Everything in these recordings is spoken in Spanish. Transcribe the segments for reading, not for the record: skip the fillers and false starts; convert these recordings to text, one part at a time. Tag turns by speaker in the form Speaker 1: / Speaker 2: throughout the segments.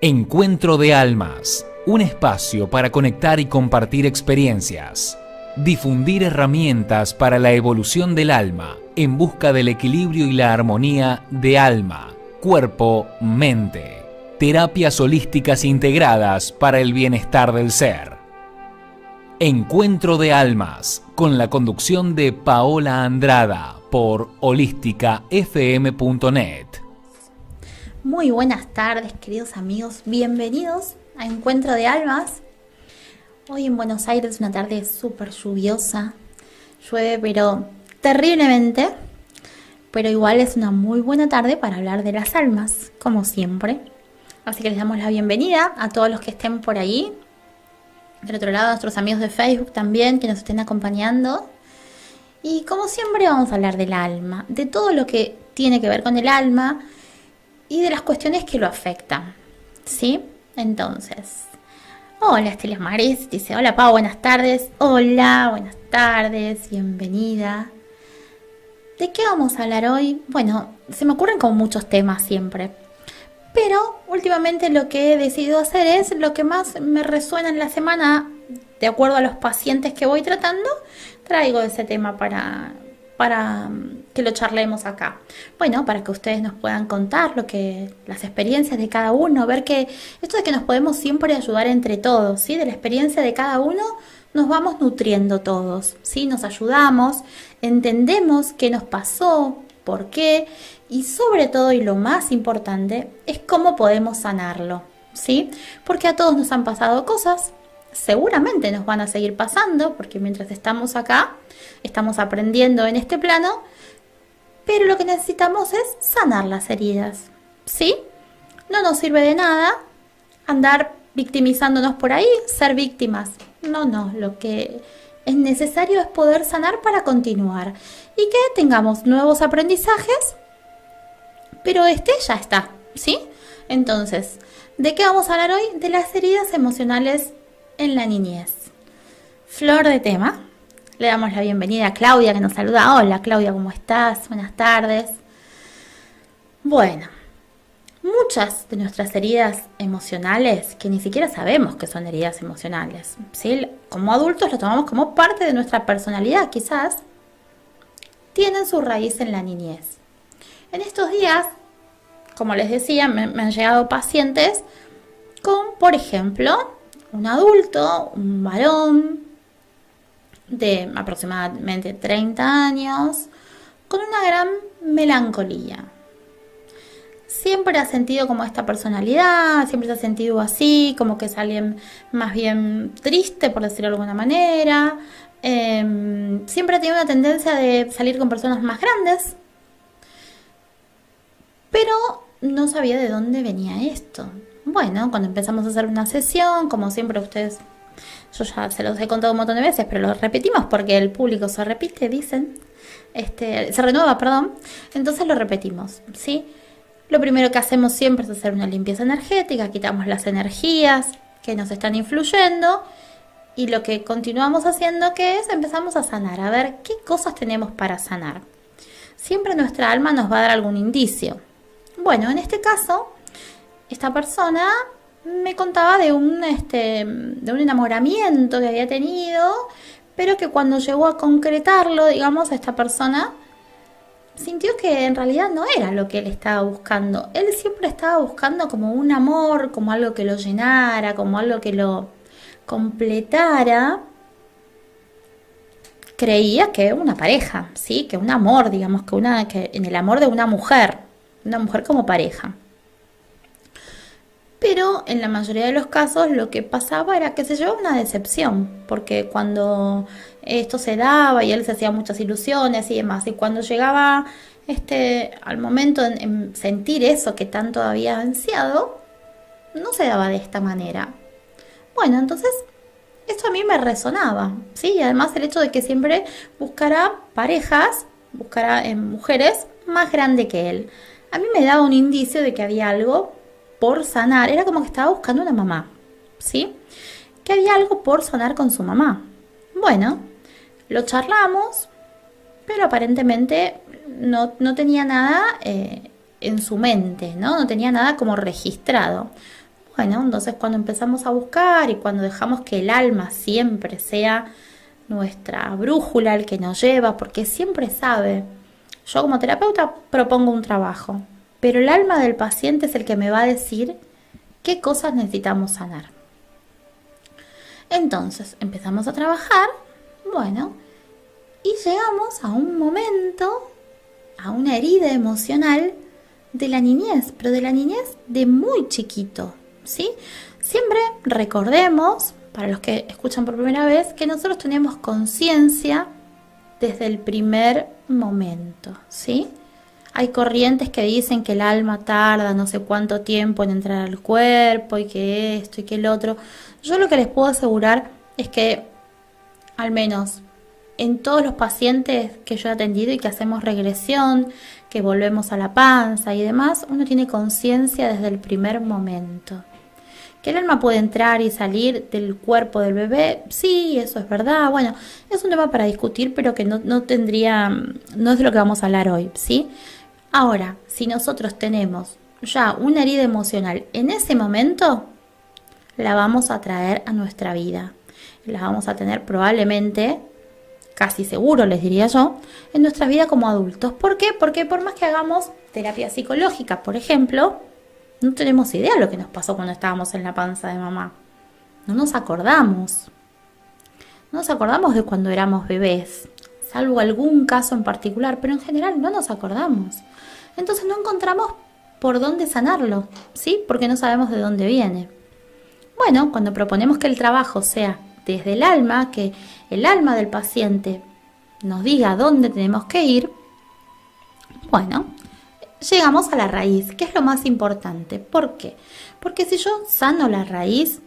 Speaker 1: Encuentro de Almas, un espacio para conectar y compartir experiencias. Difundir herramientas para la evolución del alma en busca del equilibrio y la armonía de alma, cuerpo, mente. Terapias holísticas integradas para el bienestar del ser. Encuentro de Almas, con la conducción de Paola Andrada por holísticafm.net.
Speaker 2: Muy buenas tardes, queridos amigos. Bienvenidos a Encuentro de Almas. Hoy en Buenos Aires es una tarde súper lluviosa. Llueve, pero terriblemente. Pero igual es una muy buena tarde para hablar de las almas, como siempre. Así que les damos la bienvenida a todos los que estén por ahí. Del otro lado, a nuestros amigos de Facebook también, que nos estén acompañando. Y como siempre vamos a hablar del alma, de todo lo que tiene que ver con el alma y de las cuestiones que lo afectan, ¿sí? Entonces, hola Estela Maris, dice, hola Pau, buenas tardes. Hola, buenas tardes, bienvenida. ¿De qué vamos a hablar hoy? Bueno, se me ocurren como muchos temas siempre. Pero últimamente lo que he decidido hacer es lo que más me resuena en la semana, de acuerdo a los pacientes que voy tratando, traigo ese tema para que lo charlemos acá. Bueno, para que ustedes nos puedan contar las experiencias de cada uno, ver que esto de que nos podemos siempre ayudar entre todos, ¿sí? De la experiencia de cada uno nos vamos nutriendo todos, ¿sí? Nos ayudamos, entendemos qué nos pasó, por qué, y sobre todo, y lo más importante, es cómo podemos sanarlo, ¿sí? Porque a todos nos han pasado cosas, seguramente nos van a seguir pasando, porque mientras estamos acá, estamos aprendiendo en este plano, pero lo que necesitamos es sanar las heridas, ¿sí? No nos sirve de nada andar victimizándonos por ahí, ser víctimas. No, lo que es necesario es poder sanar para continuar y que tengamos nuevos aprendizajes, pero ya está, ¿sí? Entonces, ¿de qué vamos a hablar hoy? De las heridas emocionales en la niñez. Flor de tema. Le damos la bienvenida a Claudia, que nos saluda. Hola Claudia, ¿cómo estás? Buenas tardes. Bueno, muchas de nuestras heridas emocionales, que ni siquiera sabemos que son heridas emocionales, ¿sí? Como adultos lo tomamos como parte de nuestra personalidad, quizás, tienen su raíz en la niñez. En estos días, como les decía, me han llegado pacientes con, por ejemplo, un adulto, un varón de aproximadamente 30 años, con una gran melancolía. Siempre ha sentido como esta personalidad, siempre se ha sentido así, como que es alguien más bien triste, por decirlo de alguna manera. Siempre ha tenido una tendencia de salir con personas más grandes, pero no sabía de dónde venía esto. Bueno, cuando empezamos a hacer una sesión, como siempre ustedes, yo ya se los he contado un montón de veces, pero lo repetimos porque el público se repite, dicen, se renueva, perdón, entonces lo repetimos, ¿sí? Lo primero que hacemos siempre es hacer una limpieza energética, quitamos las energías que nos están influyendo y lo que continuamos haciendo que es empezamos a sanar, a ver qué cosas tenemos para sanar. Siempre nuestra alma nos va a dar algún indicio. Bueno, en este caso, esta persona me contaba de un enamoramiento que había tenido, pero que cuando llegó a concretarlo, digamos, esta persona sintió que en realidad no era lo que él estaba buscando. Él siempre estaba buscando como un amor, como algo que lo llenara, como algo que lo completara. Creía que una pareja, ¿sí? Que un amor, digamos, que en el amor de una mujer como pareja. Pero en la mayoría de los casos lo que pasaba era que se llevaba una decepción, porque cuando esto se daba y él se hacía muchas ilusiones y demás, y cuando llegaba al momento en sentir eso que tanto había ansiado, no se daba de esta manera. Bueno, entonces esto a mí me resonaba, ¿sí? Y además el hecho de que siempre buscara parejas, buscara en mujeres más grandes que él. A mí me daba un indicio de que había algo por sanar, era como que estaba buscando una mamá, ¿sí? Que había algo por sanar con su mamá. Bueno, lo charlamos, pero aparentemente no tenía nada en su mente, ¿no? No tenía nada como registrado. Bueno, entonces cuando empezamos a buscar y cuando dejamos que el alma siempre sea nuestra brújula, el que nos lleva, porque siempre sabe. Yo como terapeuta propongo un trabajo, pero el alma del paciente es el que me va a decir qué cosas necesitamos sanar. Entonces empezamos a trabajar, bueno, y llegamos a un momento, a una herida emocional de la niñez, pero de la niñez de muy chiquito, ¿sí? Siempre recordemos, para los que escuchan por primera vez, que nosotros tenemos conciencia desde el primer momento, ¿sí? Hay corrientes que dicen que el alma tarda no sé cuánto tiempo en entrar al cuerpo y que esto y que el otro. Yo lo que les puedo asegurar es que, al menos en todos los pacientes que yo he atendido y que hacemos regresión, que volvemos a la panza y demás, uno tiene conciencia desde el primer momento. ¿Que el alma puede entrar y salir del cuerpo del bebé? Sí, eso es verdad. Bueno, es un tema para discutir, pero que no es de lo que vamos a hablar hoy, ¿sí? Ahora, si nosotros tenemos ya una herida emocional en ese momento, la vamos a traer a nuestra vida. La vamos a tener probablemente, casi seguro les diría yo, en nuestra vida como adultos. ¿Por qué? Porque por más que hagamos terapia psicológica, por ejemplo, no tenemos idea de lo que nos pasó cuando estábamos en la panza de mamá. No nos acordamos. No nos acordamos de cuando éramos bebés, salvo algún caso en particular, pero en general no nos acordamos. Entonces no encontramos por dónde sanarlo, ¿sí? Porque no sabemos de dónde viene. Bueno, cuando proponemos que el trabajo sea desde el alma, que el alma del paciente nos diga dónde tenemos que ir, bueno, llegamos a la raíz, que es lo más importante. ¿Por qué? Porque si yo sano la raíz,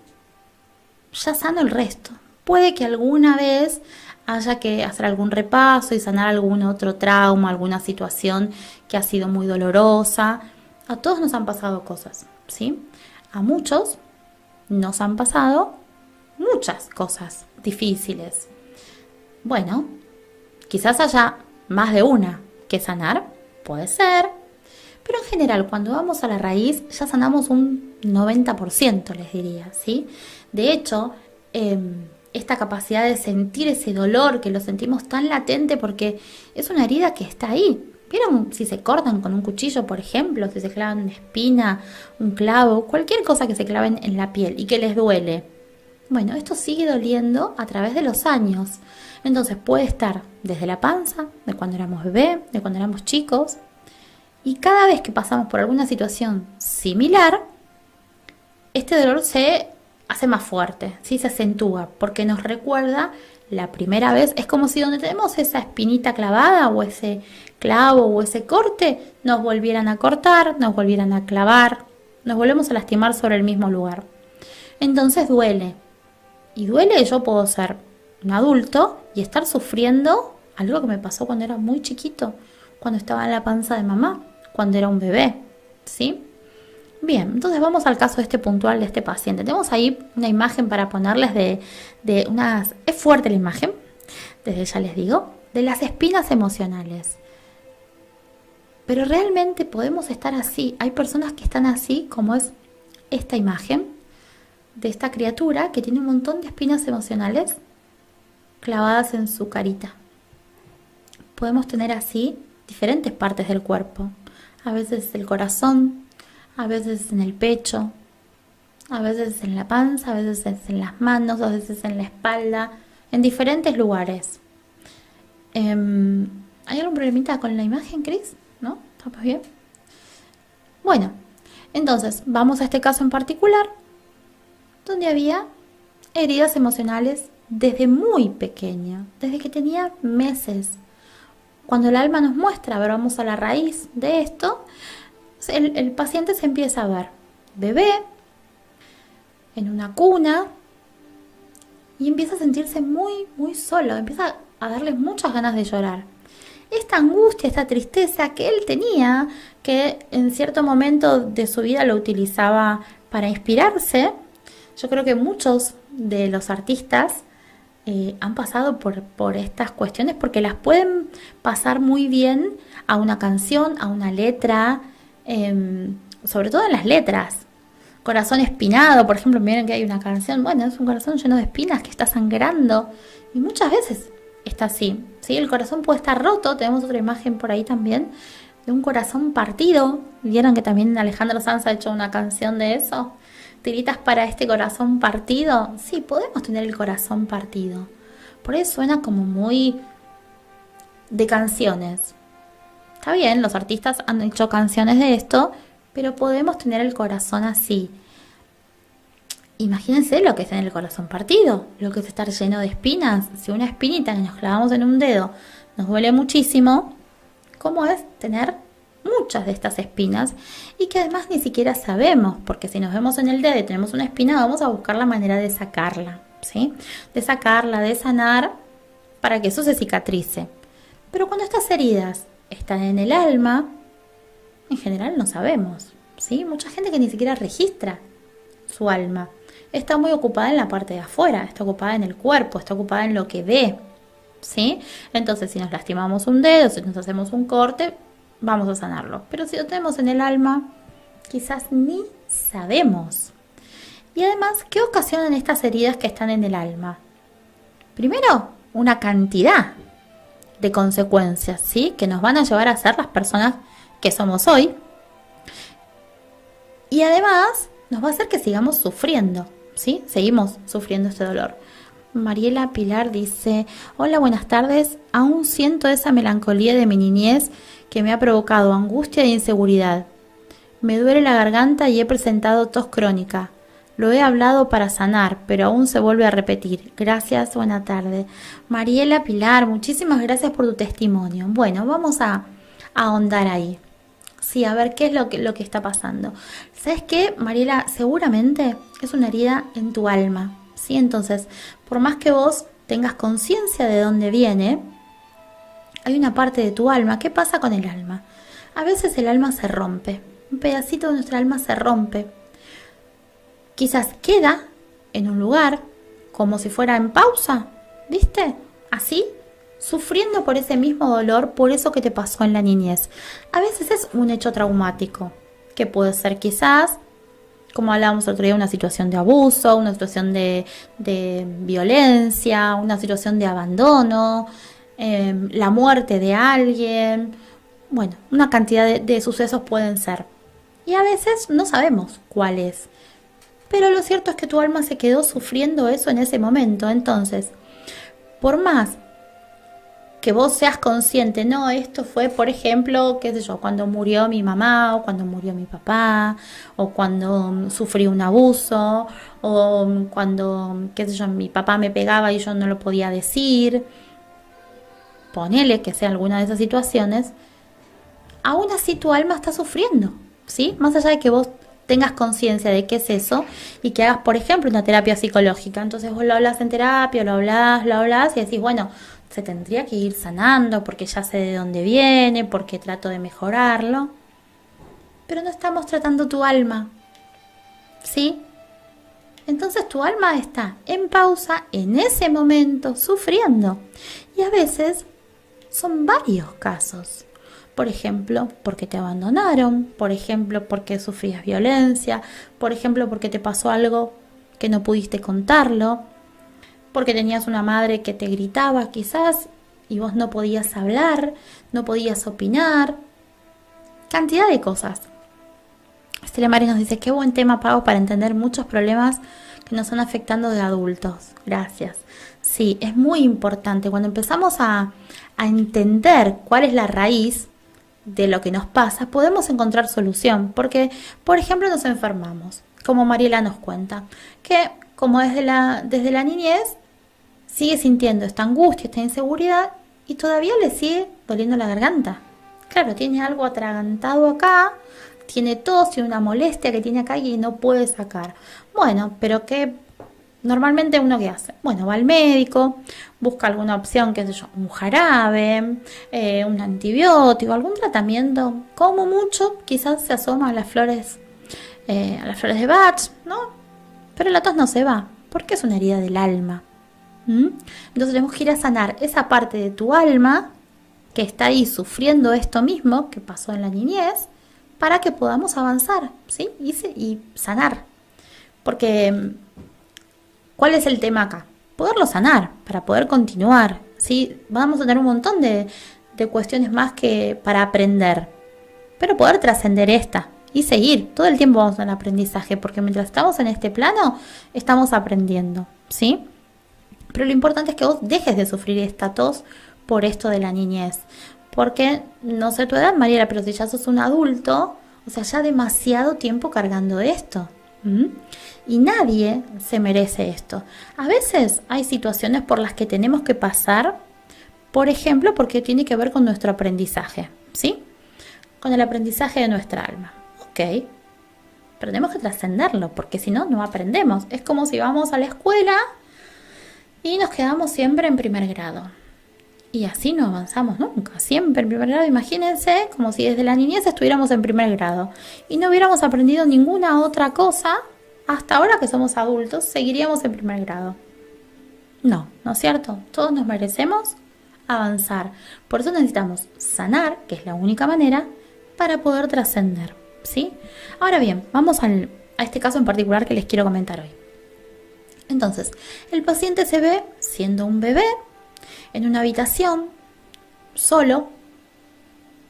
Speaker 2: ya sano el resto. Puede que alguna vez haya que hacer algún repaso y sanar algún otro trauma, alguna situación que ha sido muy dolorosa. A todos nos han pasado cosas, ¿sí? A muchos nos han pasado muchas cosas difíciles. Bueno, quizás haya más de una que sanar, puede ser, pero en general cuando vamos a la raíz ya sanamos un 90%, les diría, ¿sí? De hecho, esta capacidad de sentir ese dolor que lo sentimos tan latente porque es una herida que está ahí. ¿Vieron si se cortan con un cuchillo, por ejemplo? Si se clavan una espina, un clavo, cualquier cosa que se claven en la piel y que les duele. Bueno, esto sigue doliendo a través de los años. Entonces puede estar desde la panza, de cuando éramos bebé, de cuando éramos chicos. Y cada vez que pasamos por alguna situación similar, este dolor se hace más fuerte, ¿sí? Se acentúa porque nos recuerda la primera vez. Es como si donde tenemos esa espinita clavada o ese clavo o ese corte, nos volvieran a cortar, nos volvieran a clavar, nos volvemos a lastimar sobre el mismo lugar. Entonces duele. Y duele, yo puedo ser un adulto y estar sufriendo algo que me pasó cuando era muy chiquito, cuando estaba en la panza de mamá, cuando era un bebé, ¿sí? Bien, entonces vamos al caso puntual de este paciente. Tenemos ahí una imagen para ponerles de unas... Es fuerte la imagen, desde ya les digo, de las espinas emocionales. Pero realmente podemos estar así. Hay personas que están así, como es esta imagen de esta criatura que tiene un montón de espinas emocionales clavadas en su carita. Podemos tener así diferentes partes del cuerpo. A veces el corazón, a veces en el pecho, a veces en la panza, a veces en las manos, a veces en la espalda, en diferentes lugares. ¿Hay algún problemita con la imagen, Cris? ¿No? ¿Estamos bien? Bueno, entonces vamos a este caso en particular, donde había heridas emocionales desde muy pequeña, desde que tenía meses. Cuando el alma nos muestra, a ver, vamos a la raíz de esto, el paciente se empieza a ver bebé, en una cuna, y empieza a sentirse muy, muy solo, empieza a darle muchas ganas de llorar. Esta angustia, esta tristeza que él tenía, que en cierto momento de su vida lo utilizaba para inspirarse. Yo creo que muchos de los artistas han pasado por estas cuestiones porque las pueden pasar muy bien a una canción, a una letra, sobre todo en las letras. corazón espinado, por ejemplo, miren que hay una canción, bueno, es un corazón lleno de espinas que está sangrando y muchas veces está así, ¿sí? El corazón puede estar roto, tenemos otra imagen por ahí también de un corazón partido. ¿Vieron que también Alejandro Sanz ha hecho una canción de eso? Tiritas para este corazón partido. Sí, podemos tener el corazón partido. Por eso suena como muy de canciones. Está bien, los artistas han hecho canciones de esto, pero podemos tener el corazón así. Imagínense lo que es tener el corazón partido, lo que es estar lleno de espinas. Si una espinita que nos clavamos en un dedo nos duele muchísimo, ¿cómo es tener muchas de estas espinas? Y que además ni siquiera sabemos, porque si nos vemos en el dedo y tenemos una espina, vamos a buscar la manera de sacarla, ¿sí? De sacarla, de sanar, para que eso se cicatrice. Pero cuando estas heridas están en el alma, en general no sabemos, ¿sí? Mucha gente que ni siquiera registra su alma. Está muy ocupada en la parte de afuera, está ocupada en el cuerpo, está ocupada en lo que ve, ¿sí? Entonces, si nos lastimamos un dedo, si nos hacemos un corte, vamos a sanarlo. Pero si lo tenemos en el alma, quizás ni sabemos. Y además, ¿qué ocasionan estas heridas que están en el alma? Primero, una cantidad de consecuencias, ¿sí? Que nos van a llevar a ser las personas que somos hoy. Y además, nos va a hacer que sigamos sufriendo, ¿sí? Seguimos sufriendo este dolor. Mariela Pilar dice: hola, buenas tardes. Aún siento esa melancolía de mi niñez que me ha provocado angustia e inseguridad. Me duele la garganta y he presentado tos crónica. Lo he hablado para sanar, pero aún se vuelve a repetir. Gracias, buena tarde. Mariela Pilar, muchísimas gracias por tu testimonio. Bueno, vamos a ahondar ahí. Sí, a ver qué es lo que está pasando. ¿Sabes qué, Mariela? Seguramente es una herida en tu alma, ¿sí? Entonces, por más que vos tengas conciencia de dónde viene, hay una parte de tu alma. ¿Qué pasa con el alma? A veces el alma se rompe. Un pedacito de nuestra alma se rompe. Quizás queda en un lugar como si fuera en pausa, ¿viste? Así, sufriendo por ese mismo dolor, por eso que te pasó en la niñez. A veces es un hecho traumático, que puede ser quizás, como hablábamos el otro día, una situación de abuso, una situación de violencia, una situación de abandono, la muerte de alguien. Bueno, una cantidad de sucesos pueden ser. Y a veces no sabemos cuál es. Pero lo cierto es que tu alma se quedó sufriendo eso en ese momento. Entonces, por más que vos seas consciente, no, esto fue, por ejemplo, qué sé yo, cuando murió mi mamá, o cuando murió mi papá, o cuando sufrí un abuso, o cuando, qué sé yo, mi papá me pegaba y yo no lo podía decir. Ponele que sea alguna de esas situaciones, aún así tu alma está sufriendo, ¿sí? Más allá de que vos tengas conciencia de qué es eso y que hagas, por ejemplo, una terapia psicológica. Entonces vos lo hablas en terapia, lo hablas y decís, bueno, se tendría que ir sanando porque ya sé de dónde viene, porque trato de mejorarlo. Pero no estamos tratando tu alma, ¿sí? Entonces tu alma está en pausa en ese momento, sufriendo. Y a veces son varios casos. Por ejemplo, porque te abandonaron, por ejemplo, porque sufrías violencia, por ejemplo, porque te pasó algo que no pudiste contarlo, porque tenías una madre que te gritaba quizás y vos no podías hablar, no podías opinar, cantidad de cosas. Estela Maris nos dice: qué buen tema, Pau, para entender muchos problemas que nos están afectando de adultos. Gracias. Sí, es muy importante cuando empezamos a entender cuál es la raíz de lo que nos pasa, podemos encontrar solución, porque, por ejemplo, nos enfermamos, como Mariela nos cuenta, que como desde la niñez sigue sintiendo esta angustia, esta inseguridad, y todavía le sigue doliendo la garganta. Claro, tiene algo atragantado acá, tiene tos y una molestia que tiene acá y no puede sacar. Bueno, pero ¿qué? Normalmente uno ¿qué hace? Bueno, va al médico, busca alguna opción, qué sé yo, un jarabe, un antibiótico, algún tratamiento. Como mucho, quizás se asoma a las flores de Bach, ¿no? Pero la tos no se va, porque es una herida del alma. Entonces tenemos que ir a sanar esa parte de tu alma que está ahí sufriendo esto mismo que pasó en la niñez, para que podamos avanzar, ¿sí? Y sanar Porque, ¿cuál es el tema acá? Poderlo sanar, para poder continuar, ¿sí? Vamos a tener un montón de cuestiones más que para aprender, pero poder trascender esta y seguir. Todo el tiempo vamos en aprendizaje, porque mientras estamos en este plano, estamos aprendiendo, ¿sí? Pero lo importante es que vos dejes de sufrir esta tos por esto de la niñez. Porque, no sé tu edad, Mariela, pero si ya sos un adulto, o sea, ya demasiado tiempo cargando esto. Y nadie se merece esto. A veces hay situaciones por las que tenemos que pasar, por ejemplo, porque tiene que ver con nuestro aprendizaje, ¿sí? Con el aprendizaje de nuestra alma. Ok, pero tenemos que trascenderlo, porque si no, no aprendemos. Es como si vamos a la escuela y nos quedamos siempre en primer grado. Y así no avanzamos nunca, siempre en primer grado. Imagínense como si desde la niñez estuviéramos en primer grado y no hubiéramos aprendido ninguna otra cosa. Hasta ahora que somos adultos, seguiríamos en primer grado. No, ¿no es cierto? Todos nos merecemos avanzar. Por eso necesitamos sanar, que es la única manera, para poder trascender, ¿sí? Ahora bien, vamos a este caso en particular que les quiero comentar hoy. Entonces, el paciente se ve siendo un bebé en una habitación, solo,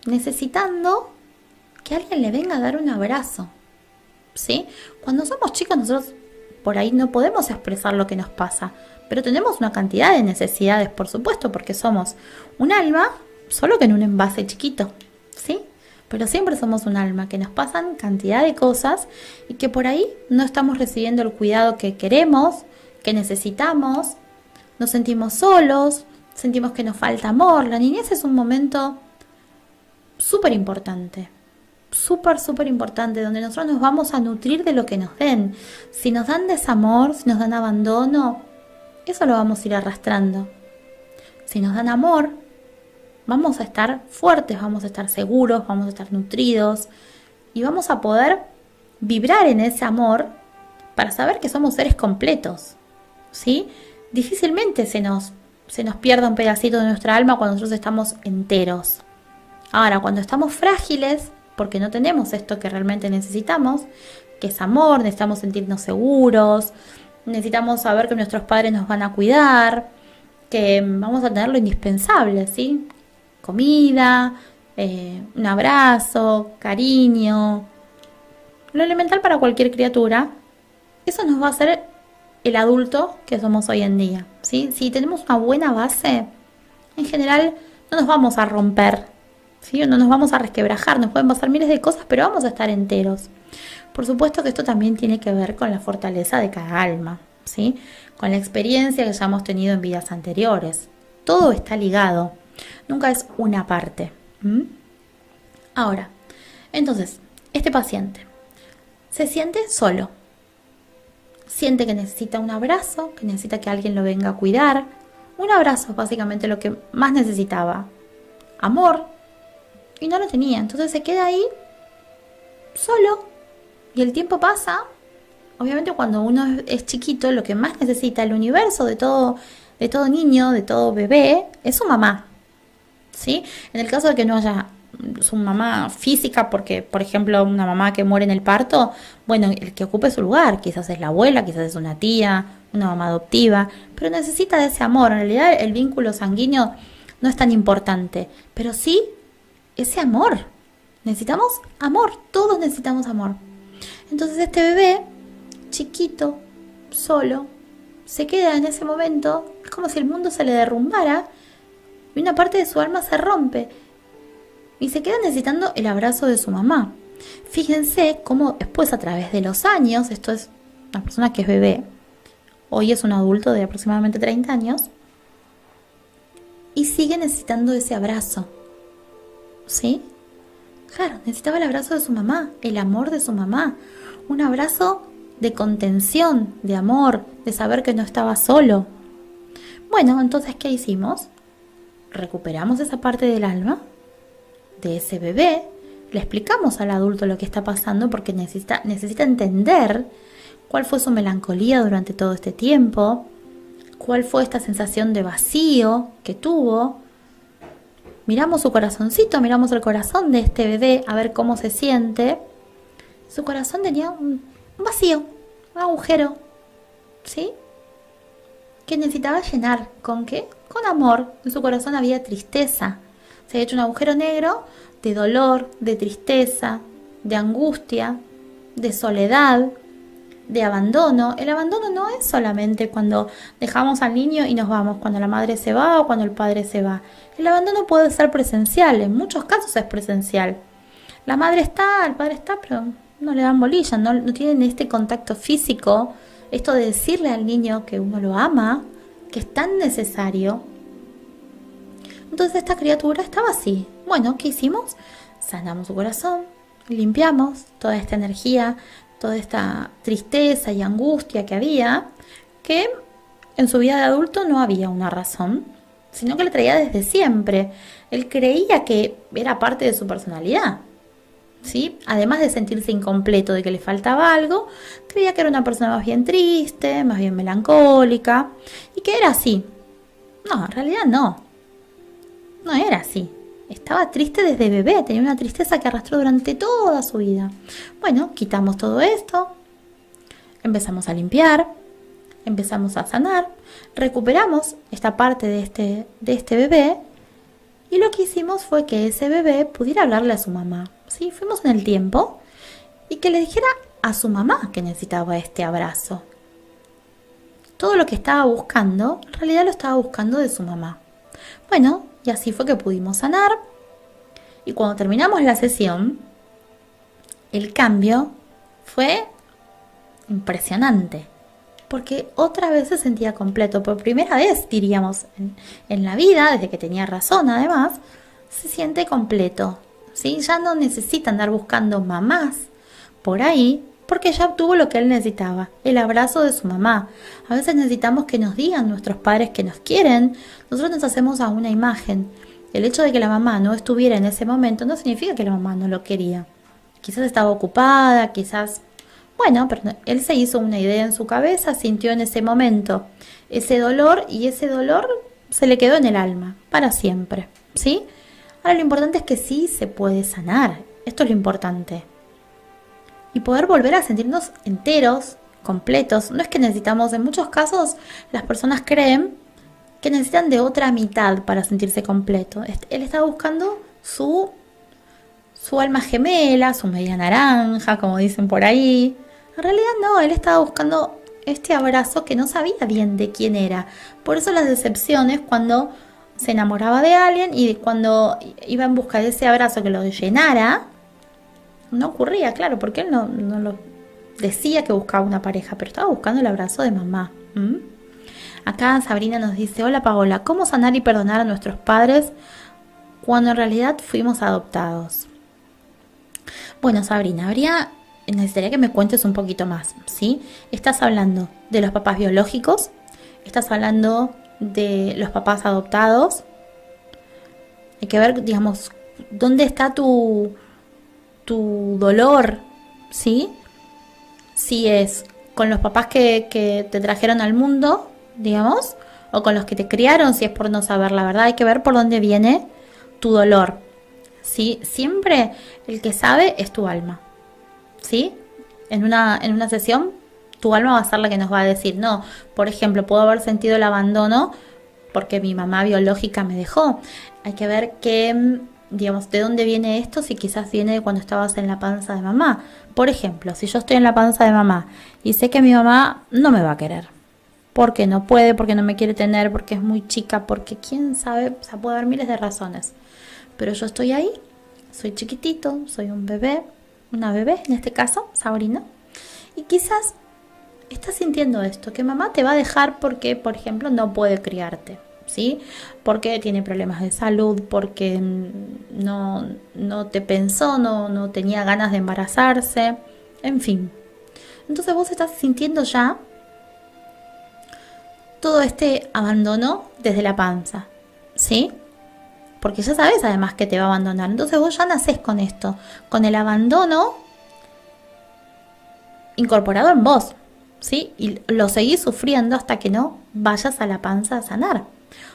Speaker 2: necesitando que alguien le venga a dar un abrazo, ¿sí? Cuando somos chicos nosotros por ahí no podemos expresar lo que nos pasa, pero tenemos una cantidad de necesidades, por supuesto, porque somos un alma, solo que en un envase chiquito, ¿sí? Pero siempre somos un alma, que nos pasan cantidad de cosas y que por ahí no estamos recibiendo el cuidado que queremos, que necesitamos, nos sentimos solos, sentimos que nos falta amor. La niñez es un momento súper importante, súper importante, donde nosotros nos vamos a nutrir de lo que nos den. Si nos dan desamor, si nos dan abandono, eso lo vamos a ir arrastrando. Si nos dan amor, vamos a estar fuertes, vamos a estar seguros, vamos a estar nutridos y vamos a poder vibrar en ese amor para saber que somos seres completos, ¿sí? Difícilmente se nos pierda un pedacito de nuestra alma cuando nosotros estamos enteros. Ahora, cuando estamos frágiles, porque no tenemos esto que realmente necesitamos, que es amor, necesitamos sentirnos seguros, necesitamos saber que nuestros padres nos van a cuidar, que vamos a tener lo indispensable, ¿sí? Comida, un abrazo, cariño, lo elemental para cualquier criatura. Eso nos va a hacer el adulto que somos hoy en día, ¿sí? Si tenemos una buena base, en general no nos vamos a romper, ¿sí? No nos vamos a resquebrajar, nos pueden pasar miles de cosas, pero vamos a estar enteros. Por supuesto que esto también tiene que ver con la fortaleza de cada alma, ¿sí? Con la experiencia que ya hemos tenido en vidas anteriores. Todo está ligado, nunca es una parte. Ahora, entonces, este paciente se siente solo. Siente que necesita un abrazo, que necesita que alguien lo venga a cuidar. Un abrazo es básicamente lo que más necesitaba. Amor. Y no lo tenía. Entonces se queda ahí solo. Y el tiempo pasa. Obviamente cuando uno es chiquito, lo que más necesita el universo de todo niño, de todo bebé, es su mamá, ¿sí? En el caso de que no haya su mamá física, porque por ejemplo una mamá que muere en el parto, bueno, el que ocupe su lugar, quizás es la abuela, quizás es una tía, una mamá adoptiva, pero necesita de ese amor. En realidad el vínculo sanguíneo no es tan importante, pero sí ese amor. Necesitamos amor, todos necesitamos amor. Entonces este bebé chiquito, solo, se queda en ese momento, es como si el mundo se le derrumbara y una parte de su alma se rompe y se queda necesitando el abrazo de su mamá. Fíjense cómo después, a través de los años, esto es una persona que es bebé, hoy es un adulto de aproximadamente 30 años, y sigue necesitando ese abrazo, ¿sí? Claro, necesitaba el abrazo de su mamá, el amor de su mamá, un abrazo de contención, de amor, de saber que no estaba solo. Bueno, entonces, ¿qué hicimos? Recuperamos esa parte del alma de ese bebé, le explicamos al adulto lo que está pasando porque necesita entender cuál fue su melancolía durante todo este tiempo, cuál fue esta sensación de vacío que tuvo. Miramos su corazoncito, miramos el corazón de este bebé a ver cómo se siente. Su corazón tenía un vacío, un agujero, ¿sí? Que necesitaba llenar. ¿Con qué? Con amor. En su corazón había tristeza. Se había hecho un agujero negro de dolor, de tristeza, de angustia, de soledad, de abandono. El abandono no es solamente cuando dejamos al niño y nos vamos, cuando la madre se va o cuando el padre se va. El abandono puede ser presencial, en muchos casos es presencial. La madre está, el padre está, pero no le dan bolilla, no tienen este contacto físico, esto de decirle al niño que uno lo ama, que es tan necesario. Entonces esta criatura estaba así. Bueno, ¿qué hicimos? Sanamos su corazón, limpiamos toda esta energía, toda esta tristeza y angustia que había, que en su vida de adulto no había una razón, sino que le traía desde siempre. Él creía que era parte de su personalidad, ¿sí? Además de sentirse incompleto, de que le faltaba algo, creía que era una persona más bien triste, más bien melancólica, y que era así. No, en realidad no era así. Estaba triste desde bebé, tenía una tristeza que arrastró durante toda su vida. Bueno, quitamos todo esto, empezamos a limpiar, empezamos a sanar, recuperamos esta parte de este bebé, y lo que hicimos fue que ese bebé pudiera hablarle a su mamá. ¿Sí? Fuimos en el tiempo y que le dijera a su mamá que necesitaba este abrazo. Todo lo que estaba buscando, en realidad lo estaba buscando de su mamá. Bueno, y así fue que pudimos sanar. Y cuando terminamos la sesión, el cambio fue impresionante. Porque otra vez se sentía completo. Por primera vez, diríamos, en la vida, desde que tenía razón además, se siente completo. ¿Sí? Ya no necesita andar buscando mamás por ahí, porque ya obtuvo lo que él necesitaba, el abrazo de su mamá. A veces necesitamos que nos digan nuestros padres que nos quieren. Nosotros nos hacemos a una imagen. El hecho de que la mamá no estuviera en ese momento no significa que la mamá no lo quería. Quizás estaba ocupada, quizás... Bueno, pero él se hizo una idea en su cabeza, sintió en ese momento ese dolor, y ese dolor se le quedó en el alma para siempre, ¿sí? Ahora lo importante es que sí se puede sanar. Esto es lo importante. Y poder volver a sentirnos enteros, completos. No es que necesitamos, en muchos casos las personas creen que necesitan de otra mitad para sentirse completo. Él está buscando su alma gemela, su media naranja, como dicen por ahí. En realidad no, él estaba buscando este abrazo que no sabía bien de quién era. Por eso las decepciones cuando se enamoraba de alguien y cuando iba en busca de ese abrazo que lo llenara, no ocurría, claro, porque él no lo decía que buscaba una pareja, pero estaba buscando el abrazo de mamá. Acá Sabrina nos dice: hola Paola, ¿cómo sanar y perdonar a nuestros padres cuando en realidad fuimos adoptados? Bueno, Sabrina, necesitaría que me cuentes un poquito más, ¿sí? Estás hablando de los papás biológicos, estás hablando de los papás adoptados. Hay que ver, digamos, dónde está tu dolor, ¿sí? Si es con los papás que te trajeron al mundo, digamos, o con los que te criaron, si es por no saber la verdad. Hay que ver por dónde viene tu dolor, ¿sí? Siempre el que sabe es tu alma, ¿sí? En una sesión, tu alma va a ser la que nos va a decir, no, por ejemplo, puedo haber sentido el abandono porque mi mamá biológica me dejó. Hay que ver digamos, de dónde viene esto, si quizás viene de cuando estabas en la panza de mamá. Por ejemplo, si yo estoy en la panza de mamá y sé que mi mamá no me va a querer, porque no puede, porque no me quiere tener, porque es muy chica, porque quién sabe, o sea, puede haber miles de razones. Pero yo estoy ahí, soy chiquitito, soy un bebé, una bebé en este caso, Sabrina, y quizás estás sintiendo esto, que mamá te va a dejar porque, por ejemplo, no puede criarte, ¿sí? Porque tiene problemas de salud, porque no te pensó, no tenía ganas de embarazarse, en fin. Entonces vos estás sintiendo ya todo este abandono desde la panza, ¿sí? Porque ya sabes además que te va a abandonar. Entonces vos ya nacés con esto, con el abandono incorporado en vos, ¿sí? Y lo seguís sufriendo hasta que no vayas a la panza a sanar.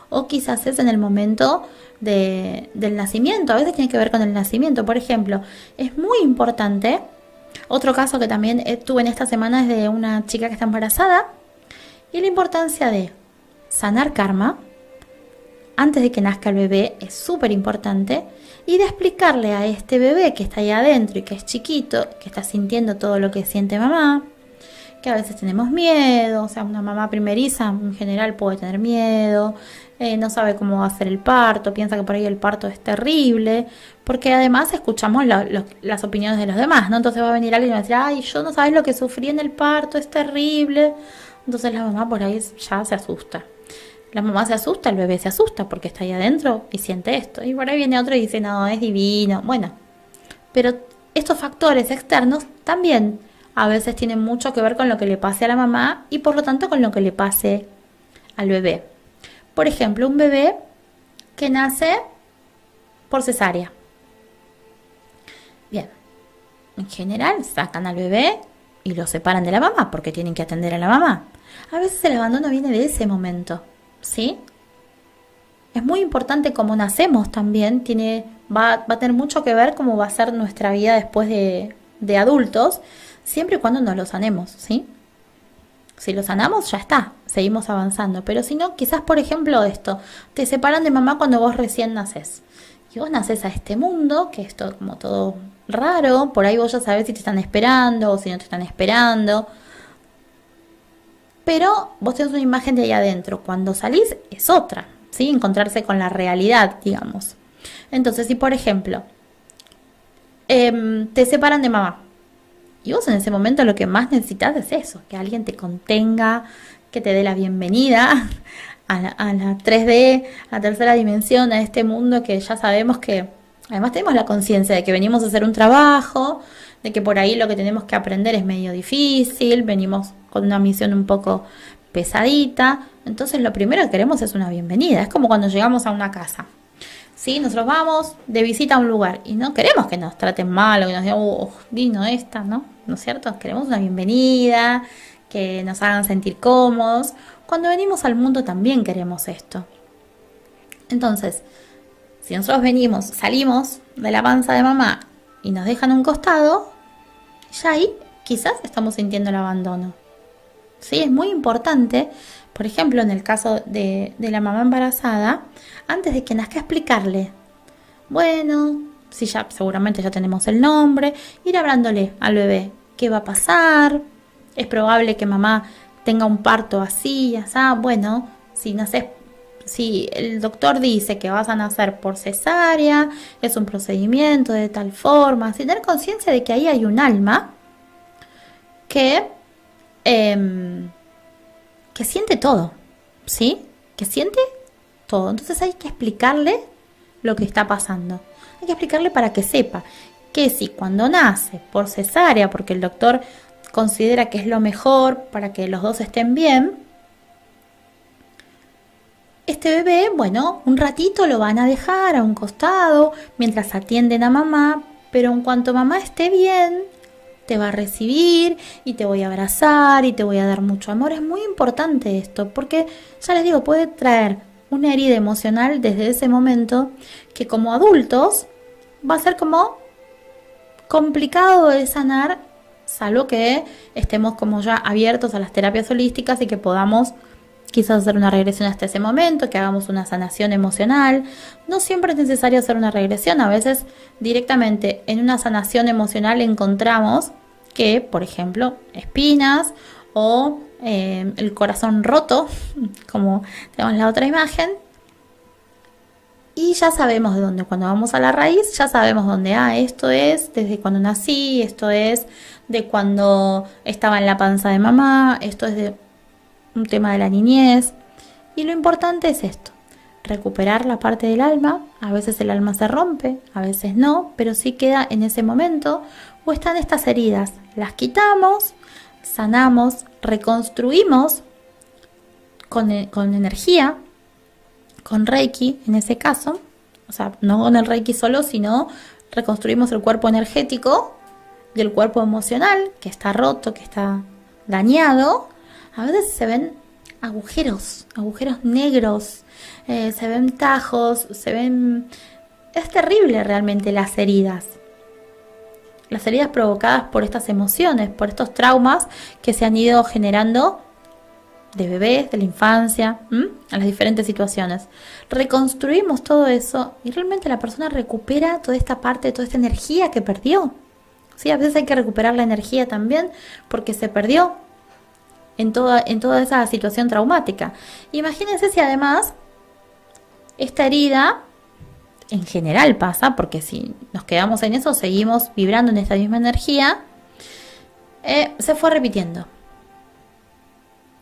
Speaker 2: O quizás es en el momento del nacimiento. A veces tiene que ver con el nacimiento. Por ejemplo, es muy importante Otro caso que también tuve en esta semana es de una chica que está embarazada y la importancia de sanar karma antes de que nazca el bebé es súper importante, y de explicarle a este bebé que está ahí adentro y que es chiquito, que está sintiendo todo lo que siente mamá, que a veces tenemos miedo, o sea, una mamá primeriza en general puede tener miedo, no sabe cómo va a ser el parto, piensa que por ahí el parto es terrible, porque además escuchamos las opiniones de los demás, ¿no? Entonces va a venir alguien y va a decir, ay, yo no sabes lo que sufrí en el parto, es terrible. Entonces la mamá por ahí ya se asusta. La mamá se asusta, el bebé se asusta porque está ahí adentro y siente esto. Y por ahí viene otro y dice, no, es divino. Bueno, pero estos factores externos también a veces tienen mucho que ver con lo que le pase a la mamá y por lo tanto con lo que le pase al bebé. Por ejemplo, un bebé que nace por cesárea. Bien, en general sacan al bebé y lo separan de la mamá porque tienen que atender a la mamá. A veces el abandono viene de ese momento, ¿sí? Es muy importante cómo nacemos también, va a tener mucho que ver cómo va a ser nuestra vida después de adultos, siempre y cuando nos lo sanemos, ¿sí? Si lo sanamos, ya está, seguimos avanzando. Pero si no, quizás, por ejemplo, esto, te separan de mamá cuando vos recién nacés. Y vos nacés a este mundo, que es todo, como todo raro, por ahí vos ya sabés si te están esperando o si no te están esperando. Pero vos tenés una imagen de ahí adentro. Cuando salís es otra, ¿sí? Encontrarse con la realidad, digamos. Entonces, si por ejemplo, te separan de mamá, y vos en ese momento lo que más necesitas es eso, que alguien te contenga, que te dé la bienvenida a la 3D, a la tercera dimensión, a este mundo que ya sabemos que, además tenemos la conciencia de que venimos a hacer un trabajo, de que por ahí lo que tenemos que aprender es medio difícil, venimos con una misión un poco pesadita, entonces lo primero que queremos es una bienvenida, es como cuando llegamos a una casa. Sí, nosotros vamos de visita a un lugar y no queremos que nos traten mal o que nos digan, vino esta, ¿no? ¿No es cierto? Queremos una bienvenida, que nos hagan sentir cómodos. Cuando venimos al mundo también queremos esto. Entonces, si nosotros salimos de la panza de mamá y nos dejan a un costado, ya ahí quizás estamos sintiendo el abandono. Sí, es muy importante, por ejemplo, en el caso de la mamá embarazada, antes de que nazca explicarle, bueno, si ya seguramente ya tenemos el nombre, ir hablándole al bebé, ¿qué va a pasar? Es probable que mamá tenga un parto así, así, bueno, si el doctor dice que vas a nacer por cesárea, es un procedimiento de tal forma, sin tener conciencia de que ahí hay un alma que siente todo, ¿sí? Que siente todo. Entonces hay que explicarle lo que está pasando. Hay que explicarle para que sepa que si cuando nace por cesárea, porque el doctor considera que es lo mejor para que los dos estén bien, este bebé, bueno, un ratito lo van a dejar a un costado mientras atienden a mamá, pero en cuanto mamá esté bien, te va a recibir y te voy a abrazar y te voy a dar mucho amor. Es muy importante esto porque, ya les digo, puede traer una herida emocional desde ese momento que como adultos va a ser como complicado de sanar, salvo que estemos como ya abiertos a las terapias holísticas y que podamos quizás hacer una regresión hasta ese momento, que hagamos una sanación emocional. No siempre es necesario hacer una regresión, a veces directamente en una sanación emocional encontramos que, por ejemplo, espinas o el corazón roto, como tenemos la otra imagen, y ya sabemos de dónde, cuando vamos a la raíz, ya sabemos dónde, esto es desde cuando nací, esto es de cuando estaba en la panza de mamá, esto es de un tema de la niñez. Y lo importante es esto, recuperar la parte del alma. A veces el alma se rompe, a veces no, pero sí queda en ese momento, o están estas heridas, las quitamos, sanamos, reconstruimos con energía, con Reiki en ese caso, o sea, no con el Reiki solo, sino reconstruimos el cuerpo energético y el cuerpo emocional, que está roto, que está dañado. A veces se ven agujeros negros, se ven tajos, es terrible realmente las heridas. las heridas provocadas por estas emociones, por estos traumas que se han ido generando de bebés, de la infancia, en las diferentes situaciones. Reconstruimos todo eso y realmente la persona recupera toda esta parte, toda esta energía que perdió. ¿Sí? A veces hay que recuperar la energía también porque se perdió en toda esa situación traumática. Imagínense si además esta herida en general pasa, porque si nos quedamos en eso, seguimos vibrando en esta misma energía, se fue repitiendo.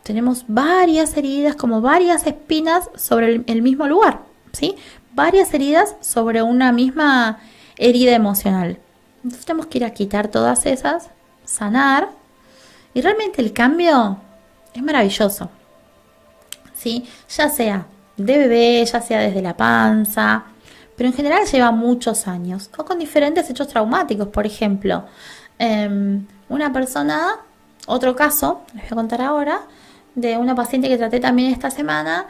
Speaker 2: Tenemos varias heridas, como varias espinas sobre el mismo lugar, ¿sí? Varias heridas sobre una misma herida emocional. Entonces tenemos que ir a quitar todas esas, sanar, y realmente el cambio es maravilloso, ¿sí? Ya sea de bebé, ya sea desde la panza, pero en general lleva muchos años, o con diferentes hechos traumáticos. Por ejemplo, una persona, otro caso, les voy a contar ahora, de una paciente que traté también esta semana,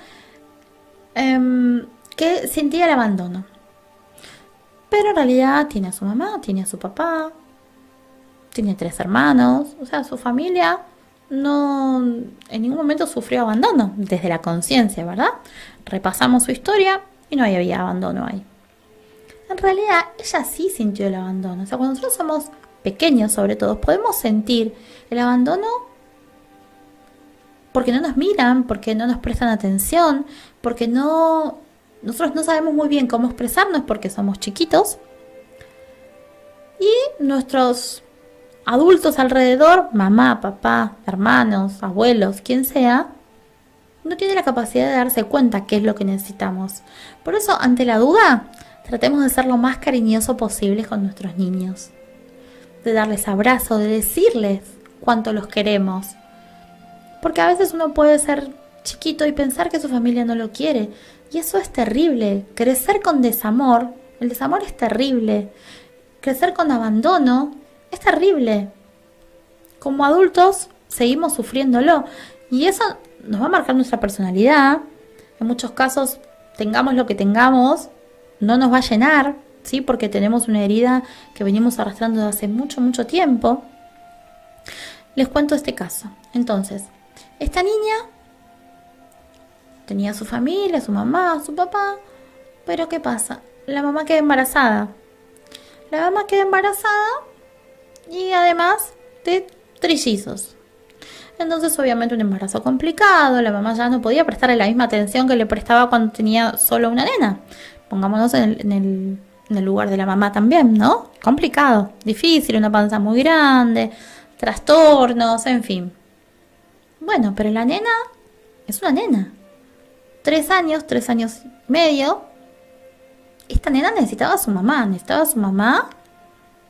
Speaker 2: que sentía el abandono. Pero en realidad tiene a su mamá, tiene a su papá, tiene 3 hermanos, o sea, su familia no en ningún momento sufrió abandono desde la conciencia, ¿verdad? Repasamos su historia y no había abandono ahí. En realidad, ella sí sintió el abandono. O sea, cuando nosotros somos pequeños, sobre todo, podemos sentir el abandono porque no nos miran, porque no nos prestan atención, porque nosotros no sabemos muy bien cómo expresarnos porque somos chiquitos. Y nuestros adultos alrededor, mamá, papá, hermanos, abuelos, quien sea, no tiene la capacidad de darse cuenta qué es lo que necesitamos. Por eso, ante la duda, tratemos de ser lo más cariñoso posible con nuestros niños. De darles abrazo, de decirles cuánto los queremos. Porque a veces uno puede ser chiquito y pensar que su familia no lo quiere. Y eso es terrible. Crecer con desamor, el desamor es terrible. Crecer con abandono es terrible. Como adultos seguimos sufriéndolo. Y eso nos va a marcar nuestra personalidad. En muchos casos, tengamos lo que tengamos, no nos va a llenar, ¿sí? Porque tenemos una herida que venimos arrastrando desde hace mucho, mucho tiempo. Les cuento este caso. Entonces, esta niña tenía su familia, su mamá, su papá, pero ¿qué pasa? La mamá queda embarazada. La mamá queda embarazada y además de trillizos. Entonces, obviamente, un embarazo complicado. La mamá ya no podía prestarle la misma atención que le prestaba cuando tenía solo una nena. Pongámonos en el lugar de la mamá también, ¿no? Complicado, difícil, una panza muy grande, trastornos, en fin. Bueno, pero la nena es una nena. 3 años y medio. Esta nena necesitaba a su mamá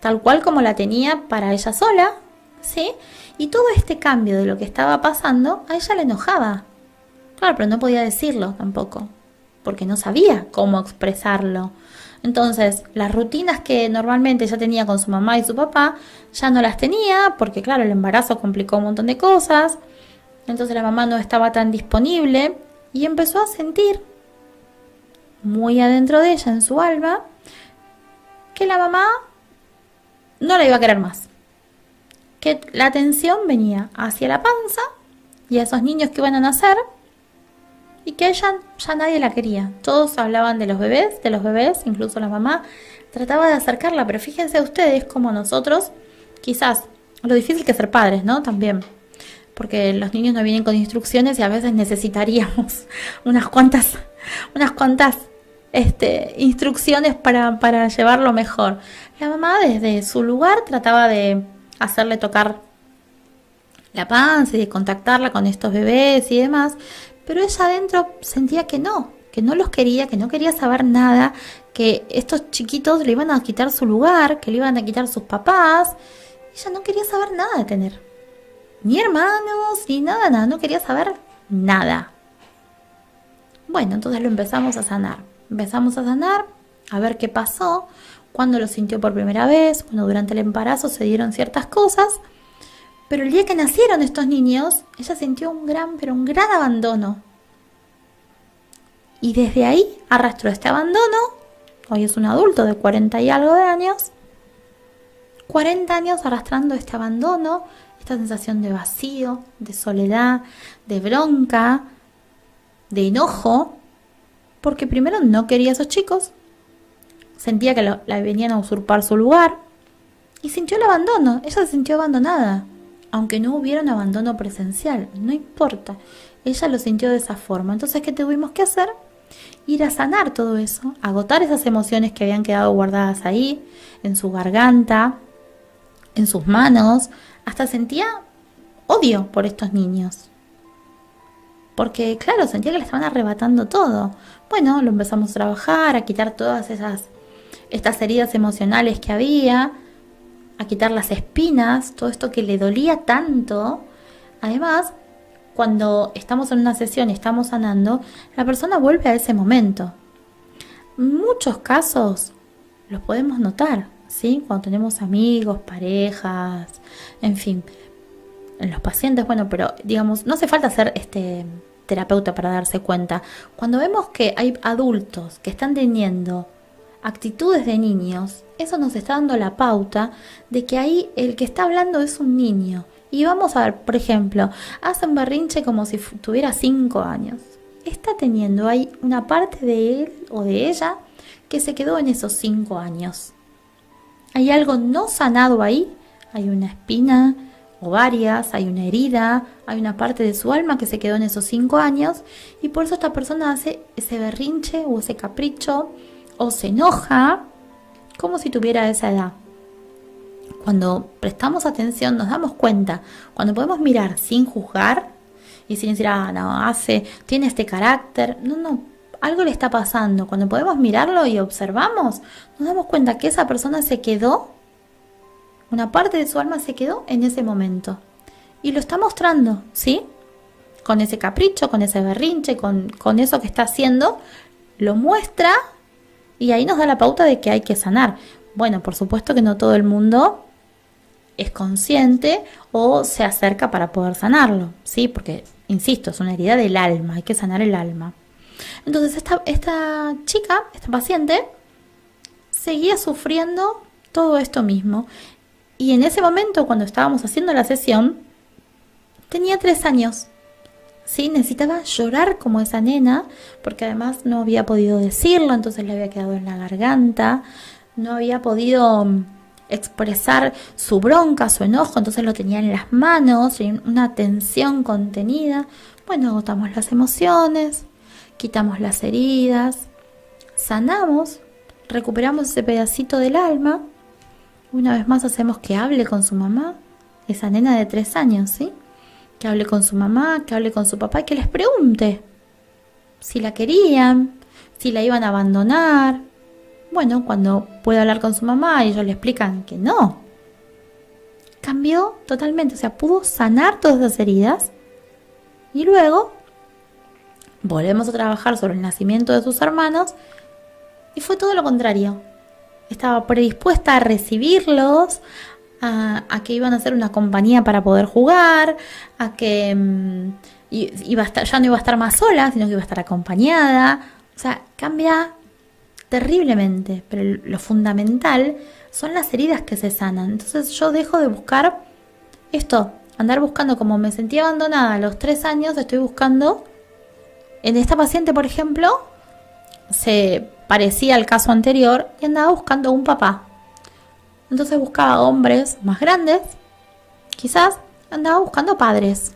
Speaker 2: tal cual como la tenía para ella sola, ¿sí? Y todo este cambio de lo que estaba pasando a ella le enojaba. Claro, pero no podía decirlo tampoco, porque no sabía cómo expresarlo. Entonces, las rutinas que normalmente ella tenía con su mamá y su papá, ya no las tenía, porque claro, el embarazo complicó un montón de cosas. Entonces la mamá no estaba tan disponible y empezó a sentir muy adentro de ella, en su alma, que la mamá no la iba a querer más. Que la atención venía hacia la panza y a esos niños que iban a nacer, y que ella ya nadie la quería. Todos hablaban de los bebés, incluso la mamá trataba de acercarla, pero fíjense ustedes cómo nosotros, quizás, lo difícil que es ser padres, ¿no? También, porque los niños no vienen con instrucciones y a veces necesitaríamos unas cuantas instrucciones para llevarlo mejor. La mamá desde su lugar trataba de hacerle tocar la panza y de contactarla con estos bebés y demás, pero ella adentro sentía que no los quería, que no quería saber nada, que estos chiquitos le iban a quitar su lugar, que le iban a quitar sus papás. Ella no quería saber nada de tener ni hermanos, ni nada, no quería saber nada. Bueno, entonces lo empezamos a sanar, a ver qué pasó, cuándo lo sintió por primera vez, cuando durante el embarazo se dieron ciertas cosas. Pero el día que nacieron estos niños, ella sintió un gran abandono. Y desde ahí arrastró este abandono. Hoy es un adulto de 40 y algo de años. 40 años arrastrando este abandono, esta sensación de vacío, de soledad, de bronca, de enojo, porque primero no quería a esos chicos, sentía que la venían a usurpar su lugar y sintió el abandono. Ella se sintió abandonada, aunque no hubiera un abandono presencial, no importa, ella lo sintió de esa forma. Entonces, ¿qué tuvimos que hacer? Ir a sanar todo eso, agotar esas emociones que habían quedado guardadas ahí, en su garganta, en sus manos. Hasta sentía odio por estos niños, porque claro, sentía que le estaban arrebatando todo. Bueno, lo empezamos a trabajar, a quitar todas estas heridas emocionales que había, a quitar las espinas, todo esto que le dolía tanto. Además, cuando estamos en una sesión y estamos sanando, la persona vuelve a ese momento. En muchos casos los podemos notar, ¿sí? Cuando tenemos amigos, parejas, en fin, en los pacientes, bueno, pero digamos, no hace falta ser terapeuta para darse cuenta. Cuando vemos que hay adultos que están teniendo actitudes de niños, eso nos está dando la pauta de que ahí el que está hablando es un niño. Y vamos a ver, por ejemplo, hace un berrinche como si tuviera 5 años. Está teniendo ahí una parte de él o de ella que se quedó en esos 5 años. Hay algo no sanado ahí, hay una espina o varias, hay una herida, hay una parte de su alma que se quedó en esos 5 años y por eso esta persona hace ese berrinche o ese capricho o se enoja como si tuviera esa edad. Cuando prestamos atención nos damos cuenta, cuando podemos mirar sin juzgar y sin decir, no, tiene este carácter, no, algo le está pasando. Cuando podemos mirarlo y observamos, nos damos cuenta que esa persona se quedó, una parte de su alma se quedó en ese momento. Y lo está mostrando, ¿sí? Con ese capricho, con ese berrinche, con eso que está haciendo, lo muestra y ahí nos da la pauta de que hay que sanar. Bueno, por supuesto que no todo el mundo es consciente o se acerca para poder sanarlo, ¿sí? Porque, insisto, es una herida del alma, hay que sanar el alma. Entonces esta chica, esta paciente, seguía sufriendo todo esto mismo. Y en ese momento, cuando estábamos haciendo la sesión, tenía 3 años. ¿Sí? Necesitaba llorar como esa nena, porque además no había podido decirlo, entonces le había quedado en la garganta, no había podido expresar su bronca, su enojo, entonces lo tenía en las manos, en una tensión contenida. Bueno, agotamos las emociones, quitamos las heridas, sanamos, recuperamos ese pedacito del alma. Una vez más hacemos que hable con su mamá, esa nena de 3 años, ¿sí? Que hable con su mamá, que hable con su papá y que les pregunte si la querían, si la iban a abandonar. Bueno, cuando puede hablar con su mamá y ellos le explican que no, cambió totalmente, o sea, pudo sanar todas esas heridas y luego volvemos a trabajar sobre el nacimiento de sus hermanos y fue todo lo contrario. Estaba predispuesta a recibirlos, a que iban a ser una compañía para poder jugar, a que ya no iba a estar más sola, sino que iba a estar acompañada. O sea, cambia terriblemente, pero lo fundamental son las heridas que se sanan. Entonces yo dejo de buscar esto, andar buscando como me sentía abandonada a los 3 años, estoy buscando, en esta paciente por ejemplo, se parecía al caso anterior y andaba buscando un papá. Entonces buscaba hombres más grandes, quizás andaba buscando padres,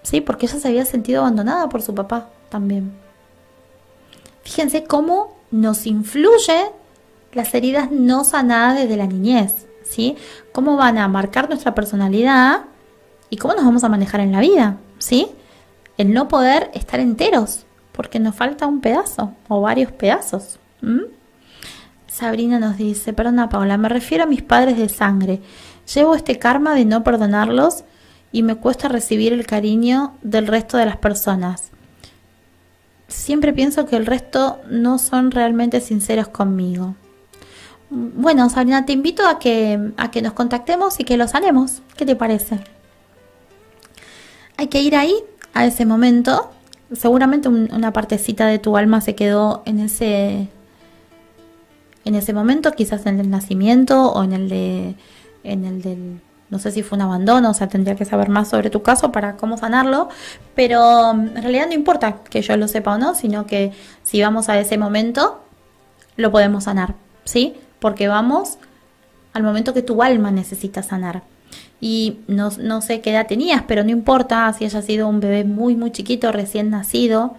Speaker 2: ¿sí? Porque ella se había sentido abandonada por su papá también. Fíjense cómo nos influye las heridas no sanadas desde la niñez, ¿sí? Cómo van a marcar nuestra personalidad y cómo nos vamos a manejar en la vida, ¿sí? El no poder estar enteros, porque nos falta un pedazo o varios pedazos. Sabrina nos dice, perdona Paula, me refiero a mis padres de sangre. Llevo este karma de no perdonarlos y me cuesta recibir el cariño del resto de las personas. Siempre pienso que el resto no son realmente sinceros conmigo. Bueno, Sabrina, te invito a que nos contactemos y que lo sanemos. ¿Qué te parece? Hay que ir ahí, a ese momento. Seguramente una partecita de tu alma se quedó en ese momento, quizás en el nacimiento o en el de en el del, no sé si fue un abandono, o sea, tendría que saber más sobre tu caso para cómo sanarlo, pero en realidad no importa que yo lo sepa o no, sino que si vamos a ese momento, lo podemos sanar, ¿sí? Porque vamos al momento que tu alma necesita sanar. Y no sé qué edad tenías, pero no importa si hayas sido un bebé muy, muy chiquito, recién nacido,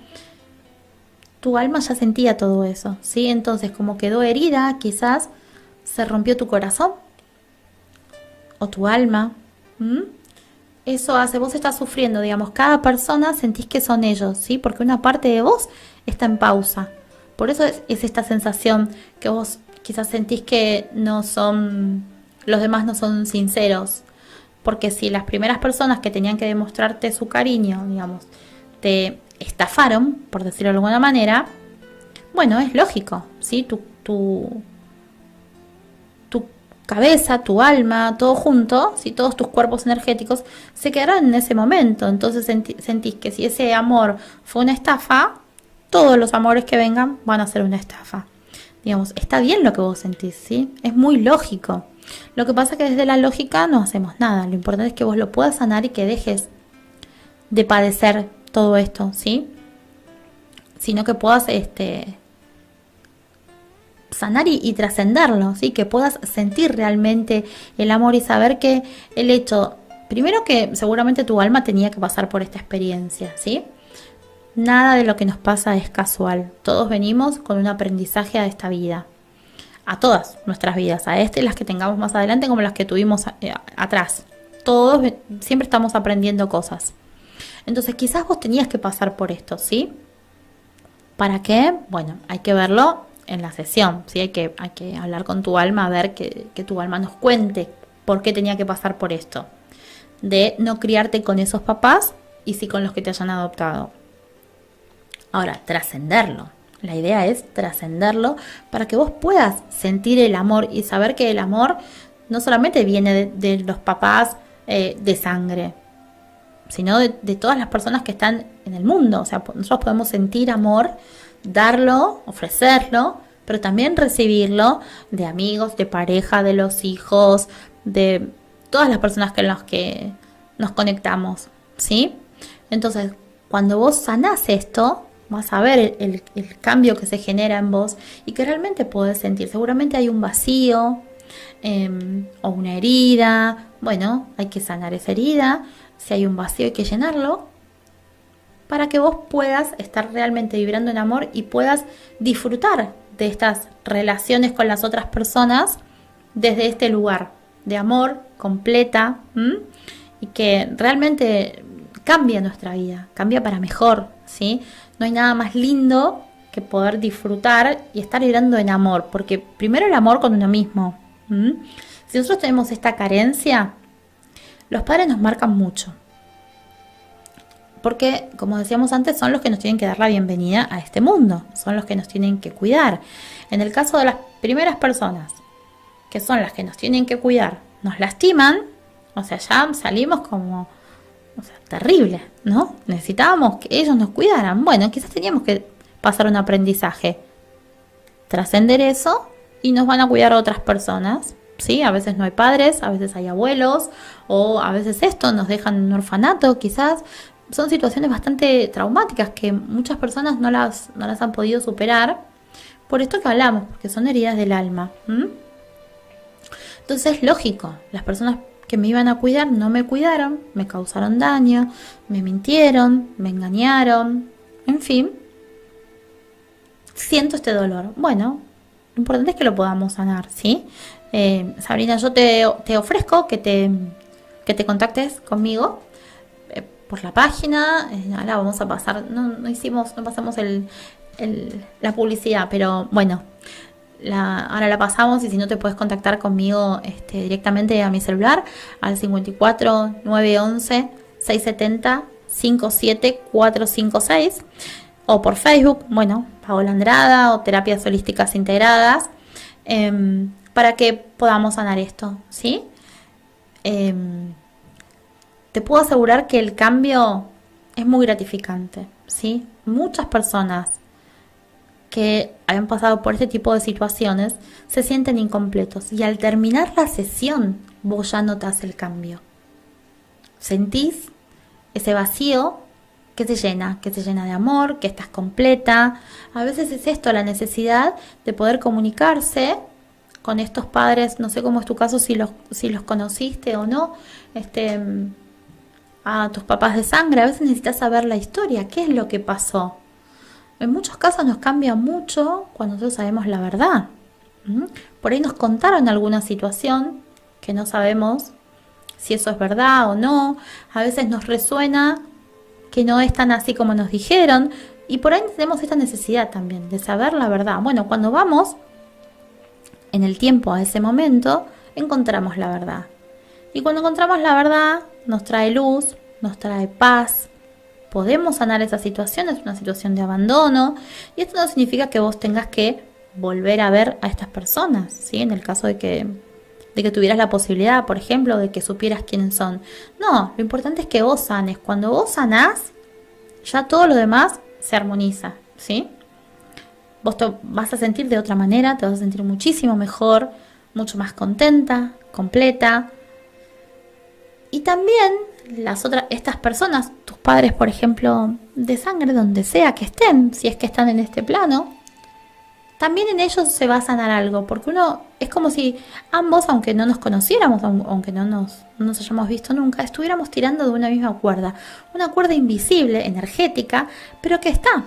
Speaker 2: tu alma ya sentía todo eso, ¿sí? Entonces, como quedó herida, quizás se rompió tu corazón o tu alma. Eso hace, vos estás sufriendo, digamos, cada persona sentís que son ellos, ¿sí? Porque una parte de vos está en pausa. Por eso es esta sensación que vos quizás sentís que no son, los demás no son sinceros. Porque si las primeras personas que tenían que demostrarte su cariño, digamos, te estafaron, por decirlo de alguna manera, bueno, es lógico, ¿sí? Tu cabeza, tu alma, todo junto, ¿sí? Todos tus cuerpos energéticos se quedarán en ese momento. Entonces sentís que si ese amor fue una estafa, todos los amores que vengan van a ser una estafa. Digamos, está bien lo que vos sentís, ¿sí? Es muy lógico. Lo que pasa es que desde la lógica no hacemos nada. Lo importante es que vos lo puedas sanar y que dejes de padecer todo esto, ¿sí? Sino que puedas sanar y trascenderlo, ¿sí? Que puedas sentir realmente el amor y saber que el hecho, primero que seguramente tu alma tenía que pasar por esta experiencia, ¿sí? Nada de lo que nos pasa es casual. Todos venimos con un aprendizaje a esta vida. A todas nuestras vidas, a las que tengamos más adelante como las que tuvimos atrás. Todos siempre estamos aprendiendo cosas. Entonces quizás vos tenías que pasar por esto, ¿sí? ¿Para qué? Bueno, hay que verlo en la sesión, ¿sí? Hay que hablar con tu alma, a ver que tu alma nos cuente por qué tenía que pasar por esto. De no criarte con esos papás y sí con los que te hayan adoptado. Ahora, trascenderlo. La idea es trascenderlo para que vos puedas sentir el amor y saber que el amor no solamente viene de los papás de sangre, sino de todas las personas que están en el mundo. O sea, nosotros podemos sentir amor, darlo, ofrecerlo, pero también recibirlo de amigos, de pareja, de los hijos, de todas las personas con las que nos conectamos, ¿sí? Entonces, cuando vos sanás esto, vas a ver el cambio que se genera en vos y que realmente podés sentir. Seguramente hay un vacío o una herida. Bueno, hay que sanar esa herida. Si hay un vacío hay que llenarlo para que vos puedas estar realmente vibrando en amor y puedas disfrutar de estas relaciones con las otras personas desde este lugar de amor completa, y que realmente cambia nuestra vida, cambia para mejor, ¿sí? No hay nada más lindo que poder disfrutar y estar vibrando en amor, porque primero el amor con uno mismo. Si nosotros tenemos esta carencia, los padres nos marcan mucho, porque como decíamos antes, son los que nos tienen que dar la bienvenida a este mundo, son los que nos tienen que cuidar. En el caso de las primeras personas, que son las que nos tienen que cuidar, nos lastiman, o sea, ya salimos como, o sea, terrible, ¿no? Necesitábamos que ellos nos cuidaran. Bueno, quizás teníamos que pasar un aprendizaje, trascender eso y nos van a cuidar otras personas, ¿sí? A veces no hay padres, a veces hay abuelos, o a veces nos dejan en un orfanato, quizás. Son situaciones bastante traumáticas que muchas personas no las han podido superar por esto que hablamos, porque son heridas del alma. Entonces es lógico, las personas que me iban a cuidar no me cuidaron, me causaron daño, me mintieron, me engañaron, en fin, siento este dolor. Bueno, lo importante es que lo podamos sanar, ¿sí? Sabrina, yo te ofrezco que te contactes conmigo por la página. Ahora vamos a pasar, no pasamos la publicidad, pero bueno, ahora la pasamos, y si no te puedes contactar conmigo directamente a mi celular al 54 911 670 57456, o por Facebook, bueno, Paola Andrada, o Terapias Holísticas Integradas, para que podamos sanar esto, ¿sí? Te puedo asegurar que el cambio es muy gratificante, ¿sí? Muchas personas que han pasado por este tipo de situaciones se sienten incompletos, y al terminar la sesión vos ya notás el cambio. Sentís ese vacío que se llena de amor, que estás completa. A veces es esto, la necesidad de poder comunicarse con estos padres. No sé cómo es tu caso, si los conociste o no, a tus papás de sangre. A veces necesitas saber la historia, qué es lo que pasó. En muchos casos nos cambia mucho cuando nosotros sabemos la verdad. Por ahí nos contaron alguna situación que no sabemos si eso es verdad o no. A veces nos resuena que no es tan así como nos dijeron, y por ahí tenemos esta necesidad también de saber la verdad. Bueno, cuando vamos en el tiempo a ese momento, encontramos la verdad. Y cuando encontramos la verdad, nos trae luz, nos trae paz. Podemos sanar esa situación, es una situación de abandono, y esto no significa que vos tengas que volver a ver a estas personas, ¿sí? En el caso de que tuvieras la posibilidad, por ejemplo, de que supieras quiénes son. No, lo importante es que vos sanes. Cuando vos sanás, ya todo lo demás se armoniza, ¿sí? Vos te vas a sentir de otra manera, te vas a sentir muchísimo mejor, mucho más contenta, completa. Y también estas personas, tus padres, por ejemplo, de sangre, donde sea que estén, si es que están en este plano, también en ellos se va a sanar algo, porque uno es como si ambos, aunque no nos conociéramos, aunque no nos hayamos visto nunca, estuviéramos tirando de una misma cuerda, una cuerda invisible, energética, pero que está.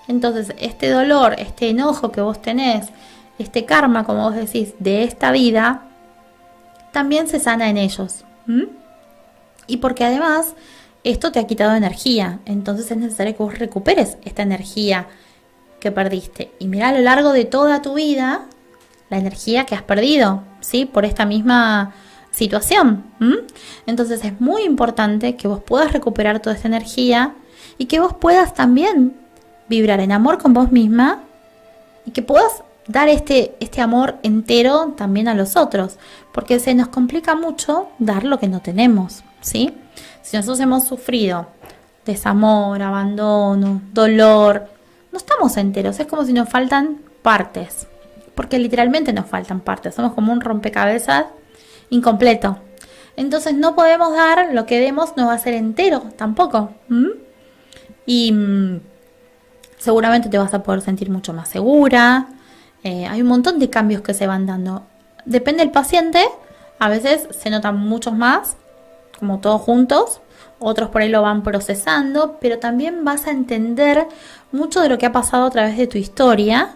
Speaker 2: Entonces, este dolor, este enojo que vos tenés, este karma, como vos decís, de esta vida, también se sana en ellos. Y porque además, esto te ha quitado energía, entonces es necesario que vos recuperes esta energía que perdiste. Y mira a lo largo de toda tu vida la energía que has perdido, ¿sí? Por esta misma situación. Entonces es muy importante que vos puedas recuperar toda esta energía y que vos puedas también vibrar en amor con vos misma y que puedas dar este amor entero también a los otros, porque se nos complica mucho dar lo que no tenemos, ¿sí? Si nosotros hemos sufrido desamor, abandono, dolor, no estamos enteros, es como si nos faltan partes, porque literalmente nos faltan partes, somos como un rompecabezas incompleto. Entonces no podemos dar, lo que demos no va a ser entero tampoco. Y seguramente te vas a poder sentir mucho más segura. Hay un montón de cambios que se van dando. Depende del paciente, a veces se notan muchos más, como todos juntos. Otros por ahí lo van procesando, pero también vas a entender mucho de lo que ha pasado a través de tu historia,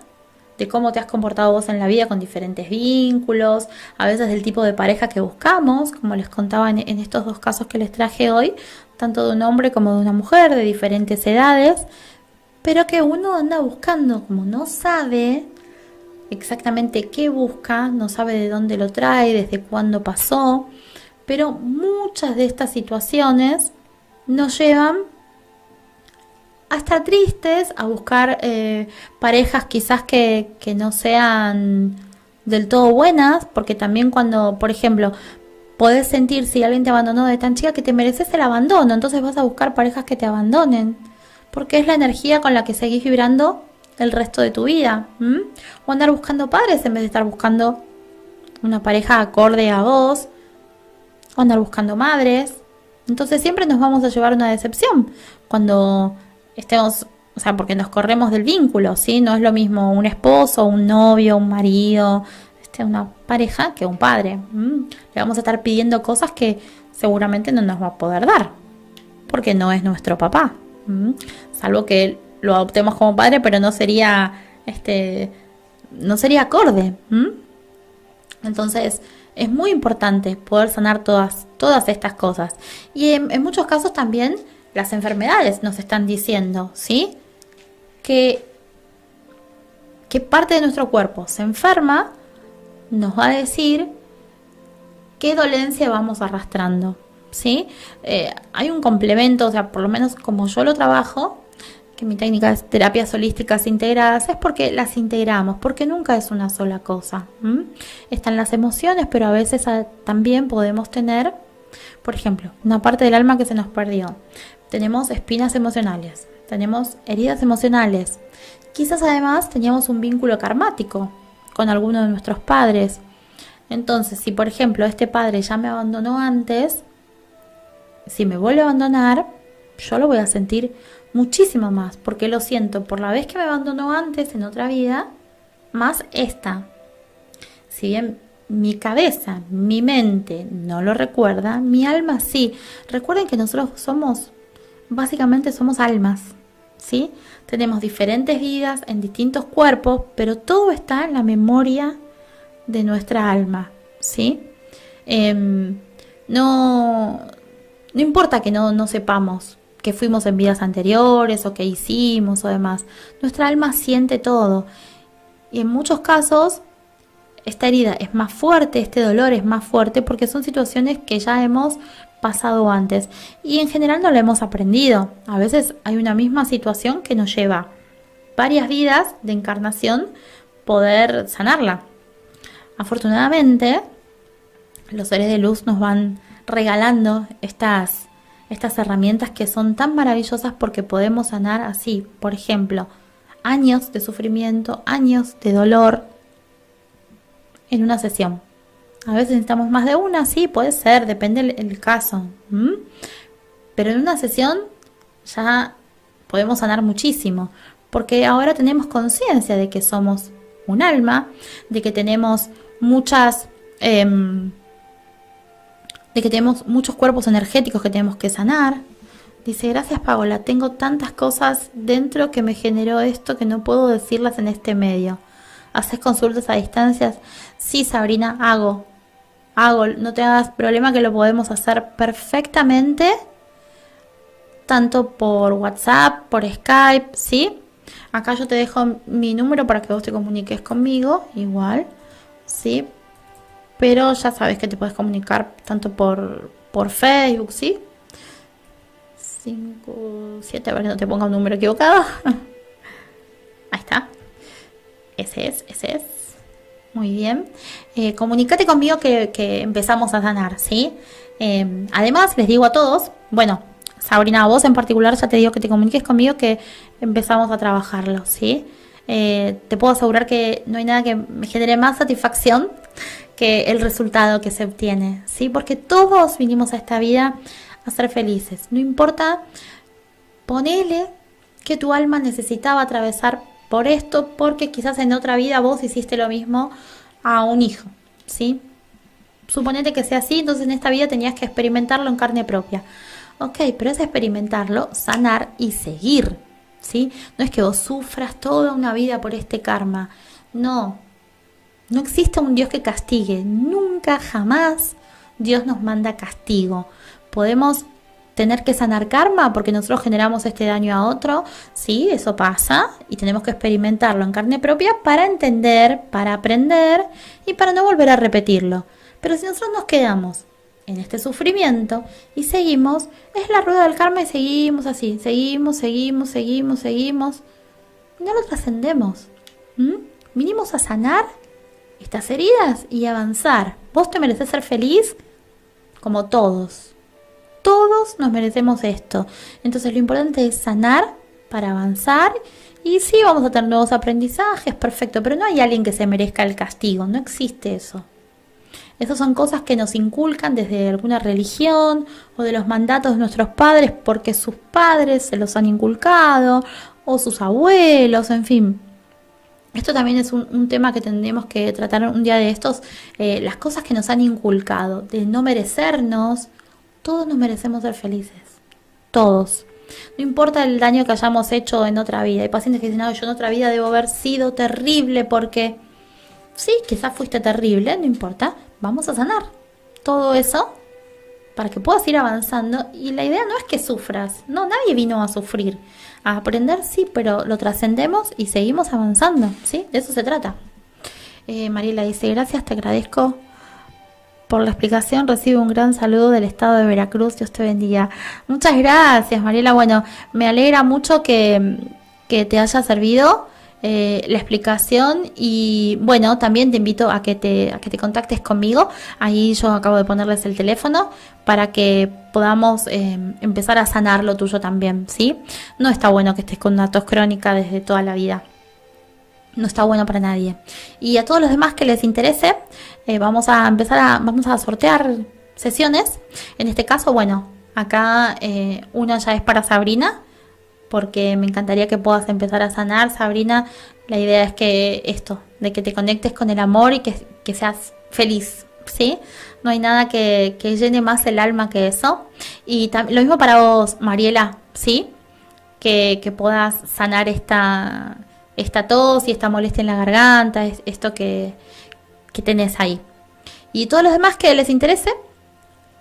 Speaker 2: de cómo te has comportado vos en la vida con diferentes vínculos, a veces del tipo de pareja que buscamos, como les contaba en estos dos casos que les traje hoy, tanto de un hombre como de una mujer de diferentes edades, pero que uno anda buscando, como no sabe exactamente qué busca, no sabe de dónde lo trae, desde cuándo pasó. Pero muchas de estas situaciones nos llevan a estar tristes, a buscar parejas quizás que no sean del todo buenas, porque también cuando, por ejemplo, podés sentir si alguien te abandonó de tan chica que te mereces el abandono, entonces vas a buscar parejas que te abandonen, porque es la energía con la que seguís vibrando el resto de tu vida. O andar buscando padres en vez de estar buscando una pareja acorde a vos, o andar buscando madres. Entonces siempre nos vamos a llevar una decepción cuando estemos, o sea, porque nos corremos del vínculo, ¿sí? No es lo mismo un esposo, un novio, un marido, una pareja que un padre. Le vamos a estar pidiendo cosas que seguramente no nos va a poder dar, porque no es nuestro papá. Salvo que lo adoptemos como padre, pero no sería acorde. Entonces es muy importante poder sanar todas estas cosas. Y en muchos casos también las enfermedades nos están diciendo, ¿sí? Que parte de nuestro cuerpo se enferma, nos va a decir qué dolencia vamos arrastrando, ¿sí? Hay un complemento, o sea, por lo menos como yo lo trabajo, que mi técnica es terapias holísticas integradas, es porque las integramos, porque nunca es una sola cosa. Están las emociones, pero a veces también podemos tener, por ejemplo, una parte del alma que se nos perdió. Tenemos espinas emocionales, tenemos heridas emocionales. Quizás además teníamos un vínculo karmático con alguno de nuestros padres. Entonces, si por ejemplo este padre ya me abandonó antes, si me vuelve a abandonar, yo lo voy a sentir muchísimo más, porque lo siento por la vez que me abandonó antes en otra vida, más esta. Si bien mi cabeza, mi mente no lo recuerda, mi alma sí. Recuerden que nosotros básicamente somos almas, ¿sí? Tenemos diferentes vidas en distintos cuerpos, pero todo está en la memoria de nuestra alma, ¿sí? No importa que no sepamos que fuimos en vidas anteriores o que hicimos o demás. Nuestra alma siente todo. Y en muchos casos esta herida es más fuerte, este dolor es más fuerte porque son situaciones que ya hemos pasado antes y en general no lo hemos aprendido. A veces hay una misma situación que nos lleva varias vidas de encarnación poder sanarla. Afortunadamente, los seres de luz nos van regalando estas herramientas que son tan maravillosas porque podemos sanar así, por ejemplo, años de sufrimiento, años de dolor en una sesión. A veces necesitamos más de una, sí, puede ser, depende del caso. Pero en una sesión ya podemos sanar muchísimo, porque ahora tenemos conciencia de que somos un alma, de que tenemos muchos cuerpos energéticos que tenemos que sanar. Dice, gracias Paola, tengo tantas cosas dentro que me generó esto que no puedo decirlas en este medio. ¿Haces consultas a distancias? Sí, Sabrina, hago, no te hagas problema que lo podemos hacer perfectamente, tanto por WhatsApp, por Skype, ¿sí? Acá yo te dejo mi número para que vos te comuniques conmigo, igual, ¿sí? Pero ya sabes que te puedes comunicar tanto por Facebook, ¿sí? 5, 7, a ver, no te ponga un número equivocado. Ahí está. Ese es. Muy bien. Comunícate conmigo que empezamos a sanar, ¿sí? Además, les digo a todos, bueno, Sabrina, a vos en particular ya te digo que te comuniques conmigo que empezamos a trabajarlo, ¿sí? Te puedo asegurar que no hay nada que me genere más satisfacción que el resultado que se obtiene, ¿sí? Porque todos vinimos a esta vida a ser felices. No importa, ponele que tu alma necesitaba atravesar por esto, porque quizás en otra vida vos hiciste lo mismo a un hijo, ¿sí? Suponete que sea así, entonces en esta vida tenías que experimentarlo en carne propia. Ok, pero es experimentarlo, sanar y seguir, ¿sí? No es que vos sufras toda una vida por este karma. No existe un Dios que castigue. Nunca, jamás Dios nos manda castigo. Podemos tener que sanar karma porque nosotros generamos este daño a otro. Sí, eso pasa y tenemos que experimentarlo en carne propia para entender, para aprender y para no volver a repetirlo. Pero si nosotros nos quedamos en este sufrimiento y seguimos, es la rueda del karma y seguimos así, seguimos, y no lo trascendemos. Vinimos a sanar estas heridas y avanzar. Vos te mereces ser feliz como todos. Todos nos merecemos esto. Entonces lo importante es sanar para avanzar. Y sí, vamos a tener nuevos aprendizajes, perfecto. Pero no hay alguien que se merezca el castigo. No existe eso. Esas son cosas que nos inculcan desde alguna religión o de los mandatos de nuestros padres porque sus padres se los han inculcado o sus abuelos, en fin. Esto también es un tema que tendríamos que tratar un día de estos. Las cosas que nos han inculcado de no merecernos. Todos nos merecemos ser felices. Todos. No importa el daño que hayamos hecho en otra vida. Hay pacientes que dicen, no, yo en otra vida debo haber sido terrible porque... Sí, quizás fuiste terrible, no importa. Vamos a sanar todo eso para que puedas ir avanzando. Y la idea no es que sufras. No, nadie vino a sufrir. A aprender sí, pero lo trascendemos y seguimos avanzando, ¿sí? De eso se trata. Mariela dice, gracias, te agradezco por la explicación. Recibe un gran saludo del estado de Veracruz. Dios te bendiga. Muchas gracias, Mariela. Bueno, me alegra mucho que te haya servido la explicación y bueno, también te invito a que te contactes conmigo. Ahí yo acabo de ponerles el teléfono para que podamos empezar a sanar lo tuyo también, ¿sí? No está bueno que estés con una tos crónica desde toda la vida. No está bueno para nadie. Y a todos los demás que les interese, vamos a sortear sesiones. En este caso, bueno, acá una ya es para Sabrina, porque me encantaría que puedas empezar a sanar, Sabrina. La idea es que esto, de que te conectes con el amor y que seas feliz, ¿sí? No hay nada que llene más el alma que eso. Y lo mismo para vos, Mariela, ¿sí? Que puedas sanar esta tos y esta molestia en la garganta, esto que tenés ahí. Y todos los demás que les interese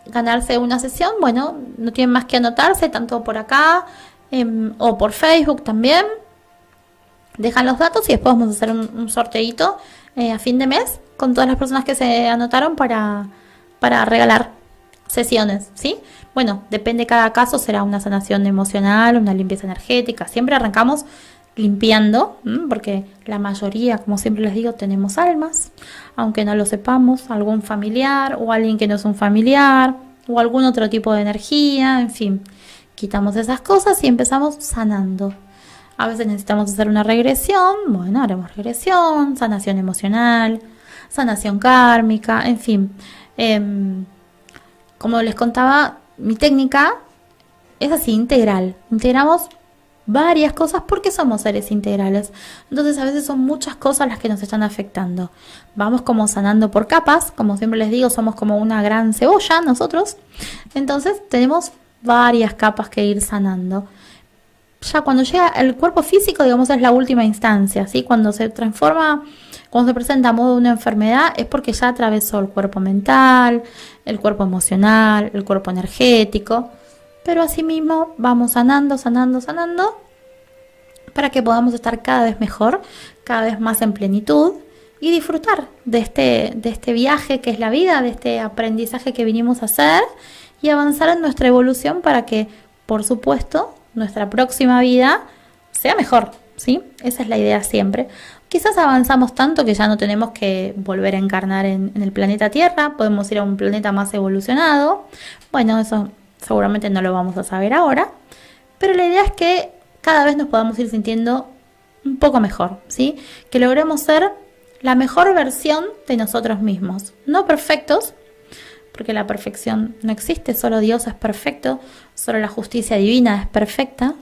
Speaker 2: ganarse una sesión, bueno, no tienen más que anotarse, tanto por acá o por Facebook también. Dejan los datos y después vamos a hacer un sorteito a fin de mes con todas las personas que se anotaron para regalar sesiones, ¿sí? Bueno, depende de cada caso, será una sanación emocional, una limpieza energética. Siempre arrancamos limpiando, porque la mayoría, como siempre les digo, tenemos almas, aunque no lo sepamos, algún familiar o alguien que no es un familiar o algún otro tipo de energía, en fin, quitamos esas cosas y empezamos sanando. A veces necesitamos hacer una regresión, bueno, haremos regresión, sanación emocional, sanación kármica, en fin. Como les contaba, mi técnica es así, integral. Integramos varias cosas porque somos seres integrales. Entonces a veces son muchas cosas las que nos están afectando. Vamos como sanando por capas, como siempre les digo, somos como una gran cebolla nosotros. Entonces tenemos varias capas que ir sanando. Ya cuando llega el cuerpo físico, digamos, es la última instancia, ¿sí? Cuando se transforma, cuando se presenta a modo de una enfermedad, es porque ya atravesó el cuerpo mental, el cuerpo emocional, el cuerpo energético. Pero asimismo vamos sanando, para que podamos estar cada vez mejor, cada vez más en plenitud y disfrutar de este viaje que es la vida, de este aprendizaje que vinimos a hacer y avanzar en nuestra evolución para que, por supuesto, nuestra próxima vida sea mejor, ¿sí? Esa es la idea siempre. Quizás avanzamos tanto que ya no tenemos que volver a encarnar en el planeta Tierra, podemos ir a un planeta más evolucionado. Bueno, eso seguramente no lo vamos a saber ahora, pero la idea es que cada vez nos podamos ir sintiendo un poco mejor, ¿sí? Que logremos ser la mejor versión de nosotros mismos. No perfectos, porque la perfección no existe, solo Dios es perfecto, solo la justicia divina es perfecta,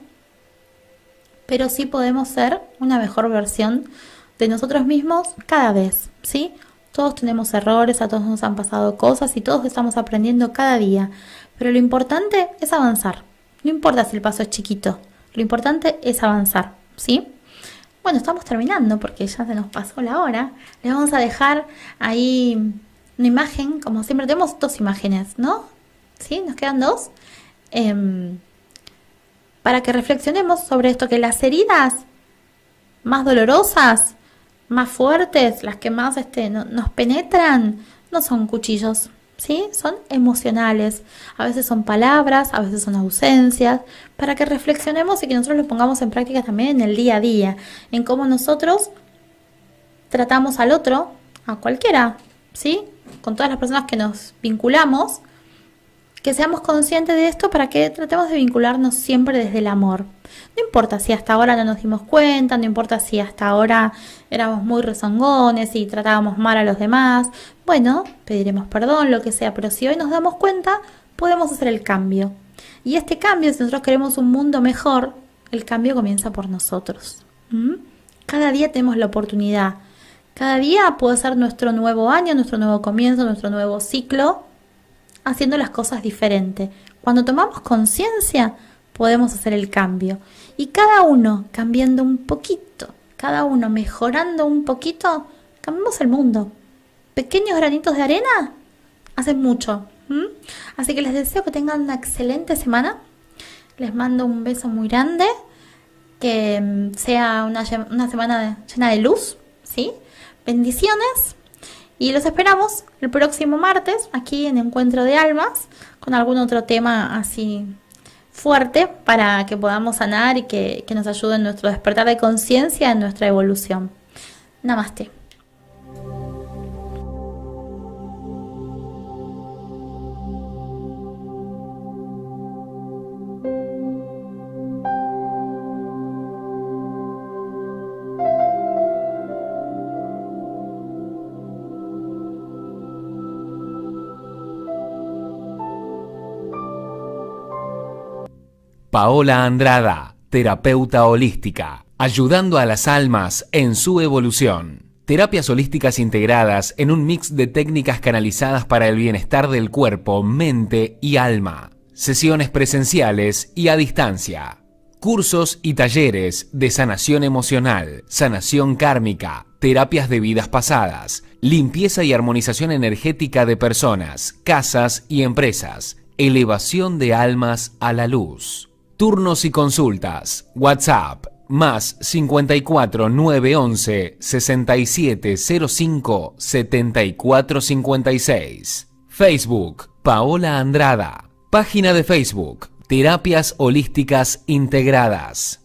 Speaker 2: pero sí podemos ser una mejor versión de nosotros mismos cada vez, ¿sí? Todos tenemos errores, a todos nos han pasado cosas y todos estamos aprendiendo cada día, pero lo importante es avanzar. No importa si el paso es chiquito, lo importante es avanzar, ¿sí? Bueno, estamos terminando porque ya se nos pasó la hora. Les vamos a dejar ahí una imagen, como siempre tenemos 2 imágenes, ¿no? ¿Sí? Nos quedan 2. Para que reflexionemos sobre esto, que las heridas más dolorosas, más fuertes, las que más nos penetran, no son cuchillos, ¿sí? Son emocionales. A veces son palabras, a veces son ausencias, para que reflexionemos y que nosotros lo pongamos en práctica también en el día a día, en cómo nosotros tratamos al otro, a cualquiera, ¿sí? Con todas las personas que nos vinculamos, que seamos conscientes de esto para que tratemos de vincularnos siempre desde el amor. No importa si hasta ahora no nos dimos cuenta, no importa si hasta ahora éramos muy rezongones y tratábamos mal a los demás. Bueno, pediremos perdón, lo que sea, pero si hoy nos damos cuenta, podemos hacer el cambio. Y este cambio, si nosotros queremos un mundo mejor, el cambio comienza por nosotros. Cada día tenemos la oportunidad. Cada día puede ser nuestro nuevo año, nuestro nuevo comienzo, nuestro nuevo ciclo, haciendo las cosas diferentes. Cuando tomamos conciencia, podemos hacer el cambio. Y cada uno cambiando un poquito, cada uno mejorando un poquito, cambiamos el mundo. Pequeños granitos de arena hacen mucho. Así que les deseo que tengan una excelente semana. Les mando un beso muy grande. Que sea una semana llena de luz, ¿sí? Bendiciones. Y los esperamos el próximo martes aquí en Encuentro de Almas con algún otro tema así fuerte para que podamos sanar y que nos ayude en nuestro despertar de conciencia, en nuestra evolución. Namaste.
Speaker 1: Paola Andrada, terapeuta holística, ayudando a las almas en su evolución. Terapias holísticas integradas en un mix de técnicas canalizadas para el bienestar del cuerpo, mente y alma. Sesiones presenciales y a distancia. Cursos y talleres de sanación emocional, sanación kármica, terapias de vidas pasadas, limpieza y armonización energética de personas, casas y empresas, elevación de almas a la luz. Turnos y consultas. WhatsApp más 54 911 6705 7456. Facebook Paola Andrada. Página de Facebook Terapias Holísticas Integradas.